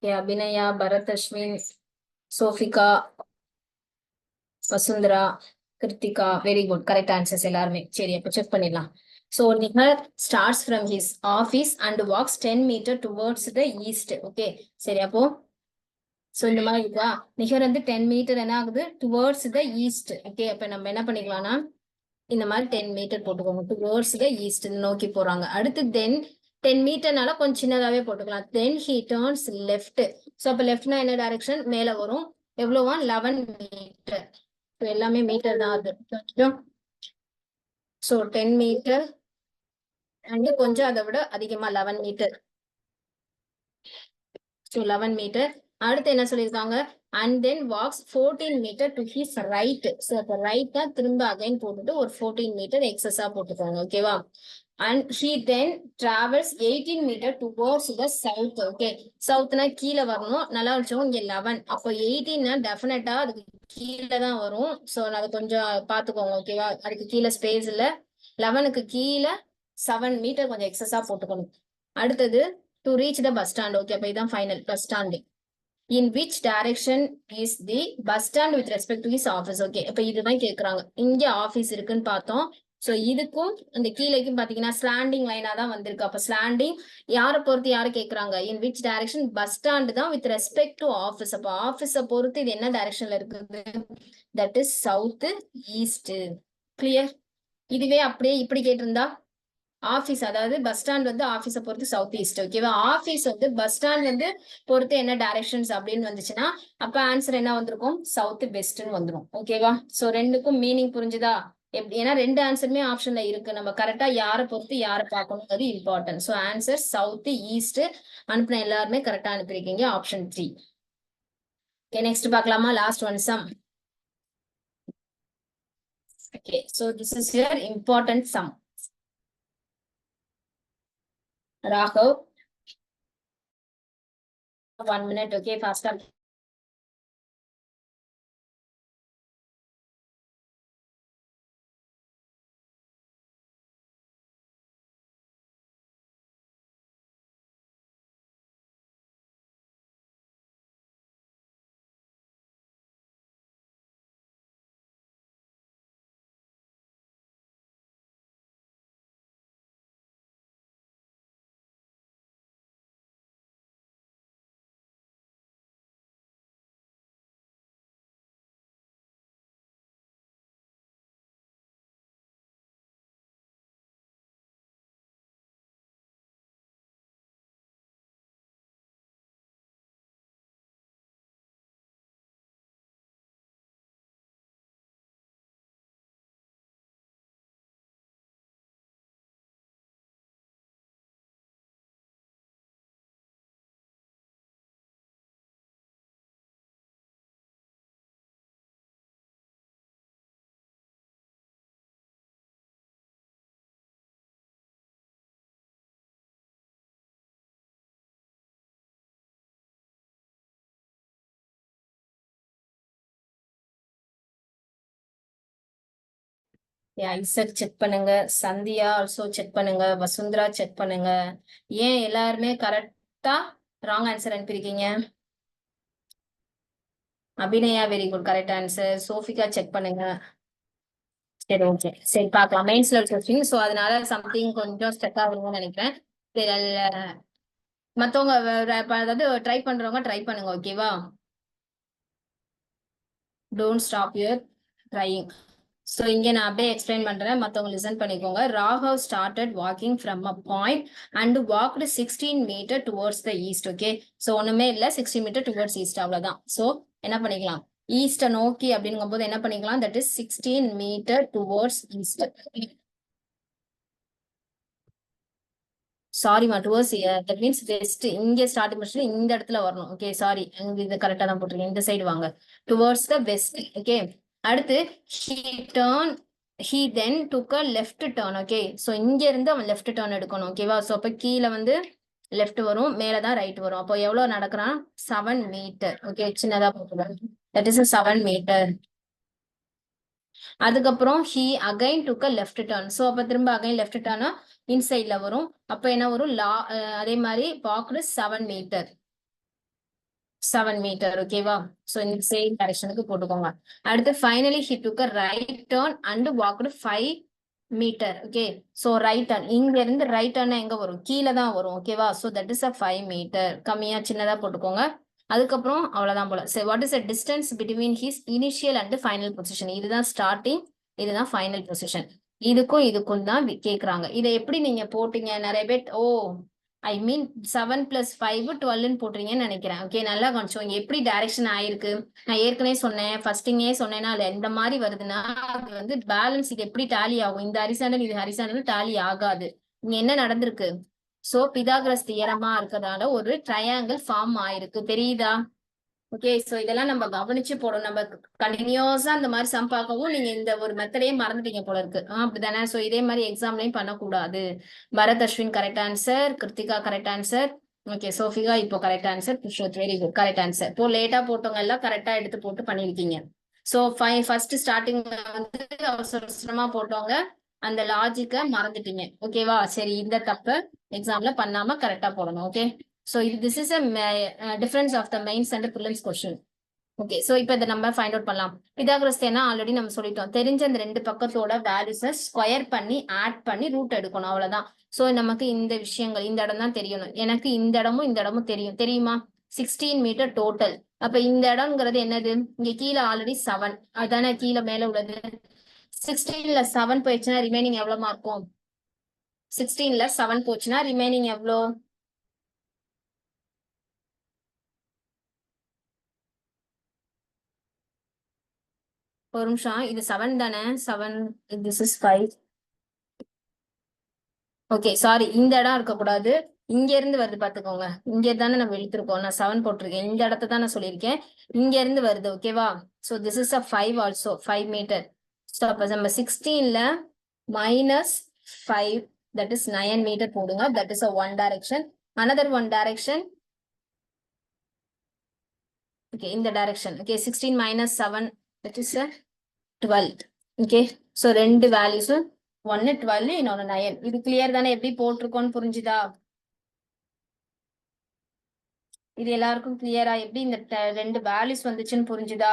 Abhinaya, Bharath, Ashwin, Sophika, Vasundhara, Krithika, very good. Correct answers எல்லாருமே. சரி, அப்ப செக் பண்ணிடலாம். So Nihar starts from his office and walks 10 meters towards the east. Okay, சரி. அப்போ சோ இந்த மாதிரி இருக்கா, நிகர் வந்து 10 மீட்டர் என்ன ஆகுது, டுவர்ட்ஸ் த ஈஸ்ட். ஓகே, அப்ப நம்ம என்ன பண்ணிக்கலாம்னா இந்த மாதிரி 10 மீட்டர் போட்டுக்கோங்க. டுவர்ட்ஸ் த ஈஸ்ட் நோக்கி போறாங்க. அடுத்து தென் 10 மீட்டர்னால கொஞ்சம் சின்னதாவே போட்டுக்கலாம். Then he turns left. So அப்ப லெஃப்ட்னா என்ன டைரக்ஷன்? மேல வரும். எவ்வளவா? 11 மீட்டர். எல்லாமே மீட்டர் தான் அது. சோ 10 மீட்டர் அண்ட் கொஞ்சம் அதை விட அதிகமா 11 மீட்டர். So 11 metre. அடுத்து என்ன சொல்லியிருக்காங்க? And then walks 14 metre to his right. So அப்போ ரைட்டா திரும்ப அகைன் போட்டுட்டு ஒரு 14 மீட்டர் எக்ஸஸா போட்டுக்கோங்க. ஓகேவா? and he then travels 18 meter towards the south. Okay, சவுத்னா கீழே வரணும். நல்லா வச்சோம் இங்க 11. அப்போ 18னா டெஃபினட்டா அதுக்கு கீழே தான் வரும். ஸோ அதை கொஞ்சம் பார்த்துக்கோங்க. ஓகேவா, அதுக்கு கீழே ஸ்பேஸ் இல்லை. 11க்கு கீழே 7 மீட்டர் கொஞ்சம் எக்ஸஸா போட்டுக்கணும். அடுத்தது to reach the bus stand. Okay, அப்போ இதான் final bus stand. In which direction is the bus stand with respect to his office? Okay, அப்ப இதுதான் கேக்குறாங்க. இங்க ஆபீஸ் இருக்குன்னு பார்த்தோம். சோ இதுக்கும் இந்த கீழேக்கும் பாத்தீங்கன்னா ஸ்லாண்டிங் லைனா தான் வந்திருக்கு. அப்ப ஸ்லாண்டிங் யாரை பொறுத்து யாரு கேக்குறாங்க? in which direction bus stand தான் with respect to office. அப்ப ஆபீஸ பொறுத்து இது என்ன டைரக்ஷன்ல இருக்குது? that is south east. Clear? இதுவே அப்படியே இப்படி கேட்டிருந்தா ஆபீஸ், அதாவது பஸ் ஸ்டாண்ட் வந்து ஆபீஸை பொறுத்து சவுத் ஈஸ்ட். ஓகேவா, ஆபீஸ் வந்து பஸ் ஸ்டாண்ட் வந்து பொறுத்து என்ன டைரக்ஷன்ஸ் அப்படின்னு வந்துச்சுன்னா அப்ப ஆன்சர் என்ன வந்திருக்கும்? சவுத் வெஸ்ட்னு வந்துடும். ஓகேவா, சோ ரெண்டுக்கும் மீனிங் புரிஞ்சுதா? எப்படி? ஏன்னா ரெண்டு ஆன்சருமே ஆப்ஷன்ல இருக்கு. நம்ம கரெக்டா யாரை பொறுத்து யாரை பார்க்கணுங்கிறது important. So answer south east. அனுப்பின எல்லாருமே கரெக்டா அனுப்பியிருக்கீங்க. ஆப்ஷன் 3. ஓகே, நெக்ஸ்ட் பார்க்கலாமா? Last one sum. Okay, so this is your important sum. Raghav, 1 minute. Okay, faster. Isaac check பண்ணுங்க, சந்தியா ஆல்சோ செக் பண்ணுங்க, வசுந்தரா செக் பண்ணுங்க. ஏன் எல்லாருமே கரெக்டா ராங் ஆன்சர் அனுப்பியிருக்கீங்க? Abhinaya very good, correct answer. Sophika check பண்ணுங்க. சரி, ஓகே, சரி பார்க்கலாம். மெயின்ஸ்ல கொஸ்டின், ஸோ அதனால சம்திங் கொஞ்சம் ஸ்டெக் ஆகுதுன்னு நினைக்கிறேன். மத்தவங்க அதாவது ட்ரை பண்றவங்க ட்ரை பண்ணுங்க. ஓகேவா, don't stop your trying. So இங்கே நான் அப்படியே எக்ஸ்பிளைன் பண்றேன், மற்றவங்க லிசன் பண்ணிக்கோங்க. Raghav started walking from a point and walked 16 metre towards the east. Okay, so ஒண்ணுமே இல்லை, 16 மீட்டர் டுவர்ட்ஸ் ஈஸ்ட், அவ்வளவுதான். ஸோ என்ன பண்ணிக்கலாம்? ஈஸ்ட நோக்கி அப்படிங்கும் போது என்ன பண்ணிக்கலாம்? That is 16 metre towards east. சாரிமா, டுவர்ட்ஸ் தட் மீன்ஸ் வெஸ்ட். இங்க ஸ்டார்டிங் பண்ணி இந்த இடத்துல வரணும். ஓகே, சாரி, இது கரெக்டா தான் போட்டிருக்கேன். இந்த சைடு வாங்க, டுவர்ட்ஸ் த வெஸ்ட். ஓகே, அடுத்து he then took a left turn. Okay, so இங்க இருந்து அவன் லெஃப்ட் டர்ன் எடுக்கணும். ஓகேவா, சோ அப்ப கீழே வந்து லெஃப்ட் வரும், மேலதான் ரைட் வரும். அப்போ எவ்வளவு நடக்கிறான்? 7 மீட்டர். ஓகே, சின்னதா போட்டுருவாங்க. That is 7 metre. அதுக்கப்புறம் he again took a left turn. So அப்ப திரும்ப அகைன் லெஃப்ட் டர்னா இன்சைட்ல வரும். அப்ப என்ன வரும்? அதே மாதிரி walked 7 மீட்டர். 7 மீட்டர். ஓகேவா, சோ இந்த சேம் டைரக்ஷனுக்கு போட்டுக்கோங்க. அடுத்து finally he took a right turn and walked 5 metre. Okay, so right turn, இங்க இருந்து ரைட் டர்ன் எங்க வரும்? கீழே தான் வரும். ஓகேவா, சோ தட் இஸ் 5 மீட்டர். கம்மியா சின்னதா போட்டுக்கோங்க. அதுக்கப்புறம் அவ்வளவுதான் போல. சரி, what is the distance between his initial and final position? இதுதான் ஸ்டார்டிங், இதுதான் ஃபைனல் பொசிஷன். இதுக்கும் தான் கேக்குறாங்க. இதை எப்படி நீங்க போட்டீங்க? நிறைய பேர் ஐ மீன் 7 + 5 12 போட்டுறீங்கன்னு நினைக்கிறேன். ஓகே, நல்லா கொஞ்சம் எப்படி டைரக்ஷன் ஆயிருக்கு. நான் ஏற்கனவே சொன்னேன், ஃபர்ஸ்டிங்கே சொன்னேன்னா அது எந்த மாதிரி வருதுன்னா அது வந்து பேலன்ஸ். இது எப்படி டேலி ஆகும்? இந்த ஹரிசாண்டல் இது ஹரிசாண்டல் டேலி ஆகாது. இங்க என்ன நடந்திருக்கு? சோ பிதாகரஸ் தியரமா இருக்கிறதால ஒரு ட்ரையாங்கிள் ஃபார்ம் ஆயிருக்கு. தெரியுதா? ஓகே, சோ இதெல்லாம் நம்ம கவனிச்சு போடணும். நம்ம கண்டினியூஸா அந்த மாதிரி சம் பார்க்கவும் நீங்க இந்த ஒரு மெத்தடையே மறந்துட்டீங்க போல இருக்கு. அப்படிதானே? சோ இதே மாதிரி எக்ஸாம்லயும் பண்ணக்கூடாது. Bharath Ashwin correct answer, Krithika correct answer. Okay, Sophika இப்போ correct answer, Pushvath very good correct answer. இப்போ லேட்டா போட்டவங்க எல்லாம் கரெக்டா எடுத்து போட்டு பண்ணிருக்கீங்க. சோ ஃபர்ஸ்ட் ஸ்டார்டிங்ல வந்து அவசர அவசரமா போட்டவங்க அந்த லாஜிக்க மறந்துட்டீங்க. ஓகேவா? சரி, இந்த தப்பு எக்ஸாம்ல பண்ணாம கரெக்டா போடணும். Okay, so this is a difference of the mains and the prelims question. Okay, so இப்போ இதை நம்ம ஃபைண்ட் அவுட் பண்ணலாம். பிதாகரஸ் தேனா ஆல்ரெடி நம்ம சொல்லிட்டோம். தெரிஞ்ச அந்த ரெண்டு பக்கத்தோட வேல்யூஸை ஸ்கொயர் பண்ணி ஆட் பண்ணி ரூட் எடுக்கணும், அவ்வளவுதான். சோ நமக்கு இந்த விஷயங்கள் இந்த இடம் தான் தெரியணும். எனக்கு இந்த இடமும் தெரியும். தெரியுமா? 16 மீட்டர் டோட்டல். அப்ப இந்த இடம்ங்கிறது என்னது? இங்க கீழே ஆல்ரெடி 7, அதானே கீழே மேல உள்ளது. 16ல 7 போயிடுச்சுன்னா ரிமைனிங் எவ்வளவுமா இருக்கும்? 16ல 7 போச்சுன்னா ரிமைனிங் எவ்வளோ? ஒரு நிமிஷம், இது 7 தானே? 7, this is 5. ஓகே, சாரி, இந்த இடம் இருக்கக்கூடாது. இங்க இருந்து வருது பாத்துக்கோங்க. இங்க தானே நம்ம இழுத்துருக்கோம். நான் 7 போட்டிருக்கேன். இந்த இடத்த தான் நான் சொல்லியிருக்கேன். இங்க இருந்து வருது. ஓகேவா? So this is a 5 also 5 metre. So அப்ப நம்ம 16ல -5, that is 9 மீட்டர் போடுங்க. that is a one direction. another one direction. okay, இந்த direction. okay, 16 - 7, that is a 12. Okay, so ரெண்டு வேல்யூஸ், ஒன்னு 12, இன்னொன்னு 9. இது கிளியர் தானே? எப்படி போட்டிருக்கோம்னு புரிஞ்சுதா? இது எல்லாருக்கும் கிளியரா? எப்படி இந்த ரெண்டு வேல்யூஸ் வந்துச்சுன்னு புரிஞ்சுதா?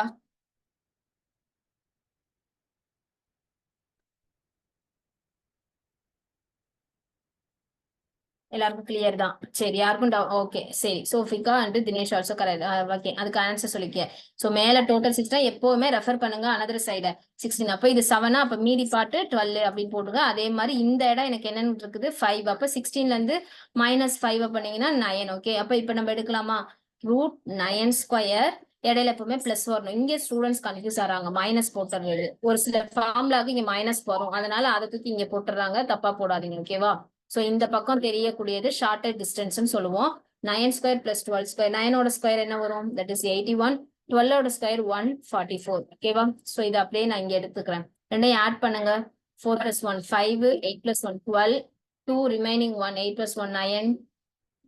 எல்லாருக்கும் கிளியர் தான். சரி, யாருக்கும் ஓகே, சரி. Sophika and Dinesh also correct. Okay, அதுக்கு ஆன்சர் சொல்லிக்க. சோ மேல டோட்டல் 16 எப்பவுமே ரெஃபர் பண்ணுங்க அனதர் சைட 16. அப்ப இது 7, அப்ப மீதி பாட்டு 12 அப்படின்னு போட்டுங்க. அதே மாதிரி இந்த இடம் எனக்கு என்னன்னு இருக்குது 5. அப்ப 16ல இருந்து -5 பண்ணீங்கன்னா 9. ஓகே, அப்ப இப்ப நம்ம எடுக்கலாமா? √9². இடையில எப்பவுமே பிளஸ் வரணும். இங்க ஸ்டூடெண்ட்ஸ் கன்ஃபியூஸ் ஆறாங்க, மைனஸ் போட்டுறது. ஒரு சில ஃபார்முலாக்கு இங்க மைனஸ் வரும், அதனால அதை தூக்கி இங்க போட்டுறாங்க. தப்பா போடாதீங்க. ஓகேவா? சோ இந்த பக்கம் தெரியக்கூடியது ஷார்ட்டர் டிஸ்டன்ஸ் சொல்லுவோம். 9² + 12². 9ஓட ஸ்கொயர் என்ன வரும்? That is 81. 12ஓட ஸ்கொயர் 144. ஓகேவா? சோ இதை அப்படியே நான் இங்க எடுத்துக்கிறேன். ரெண்டையும் ஆட் பண்ணுங்க. 4 + 1 5, 8 + 1 12, 2 ரிமைனிங் 1, 8 + 1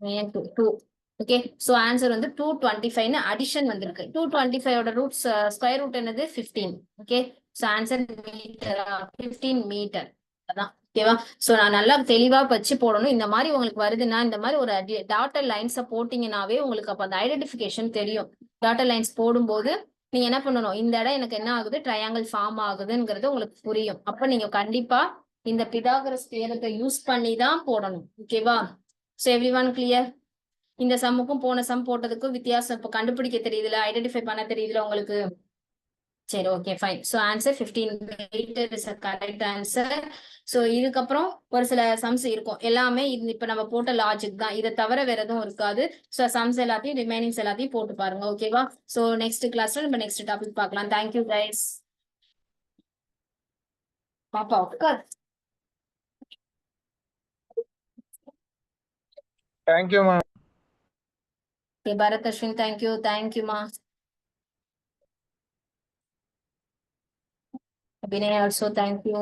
9, 2. ஓகே, சோ ஆன்சர் வந்து 225 அடிஷன் வந்திருக்கு. 225ஓட ரூட் ஸ்கொயர் ரூட் என்னது? 15. ஓகே, சோ ஆன்சர் மீட்டரா? 15 மீட்டர். அதான். ஓகேவா? சோ நான் நல்லா தெளிவா வச்சு போடணும். இந்த மாதிரி உங்களுக்கு வருதுன்னா இந்த மாதிரி ஒரு டாட்டர் லைன்ஸை போட்டீங்கன்னாவே உங்களுக்கு அப்ப அந்த ஐடென்டிபிகேஷன் தெரியும். டாட்டர் லைன்ஸ் போடும்போது நீங்க என்ன பண்ணணும்? இந்த இடம் எனக்கு என்ன ஆகுது? ட்ரையாங்கிள் ஃபார்ம் ஆகுதுங்கிறது உங்களுக்கு புரியும். அப்ப நீங்க கண்டிப்பா இந்த பிதாகரஸ் தியரத்தை யூஸ் பண்ணி தான் போடணும். ஓகேவா? So everyone clear? இந்த சம்முக்கும் போன சம் போட்டதுக்கும் வித்தியாசம் இப்ப கண்டுபிடிக்க தெரியுதுல, ஐடென்டிஃபை பண்ண தெரியுதுல உங்களுக்கு? சரி, okay, fine. So answer 15 metre is a correct answer. So இதுக்கப்புறம் ஒரு சில சம்ஸ் இருக்கும். எல்லாமே இது இப்ப நம்ம போட்ட லாஜிக் தான். இதை தவிர வேற எதுவும் இருக்காது. சோ சம்ஸ் எல்லாத்தையும் ரிமைனிங்ஸ் எல்லாத்தையும் போட்டு பாருங்க. ஓகேவா? சோ நெக்ஸ்ட் கிளாஸ்ல நம்ம நெக்ஸ்ட் டாபிக் பார்க்கலாம். Thank you guys. பாப்பா உட்கார். Thank you ma'am. Okay, Bharath Ashwin தேங்க்யூமா. Abhinay also thank you.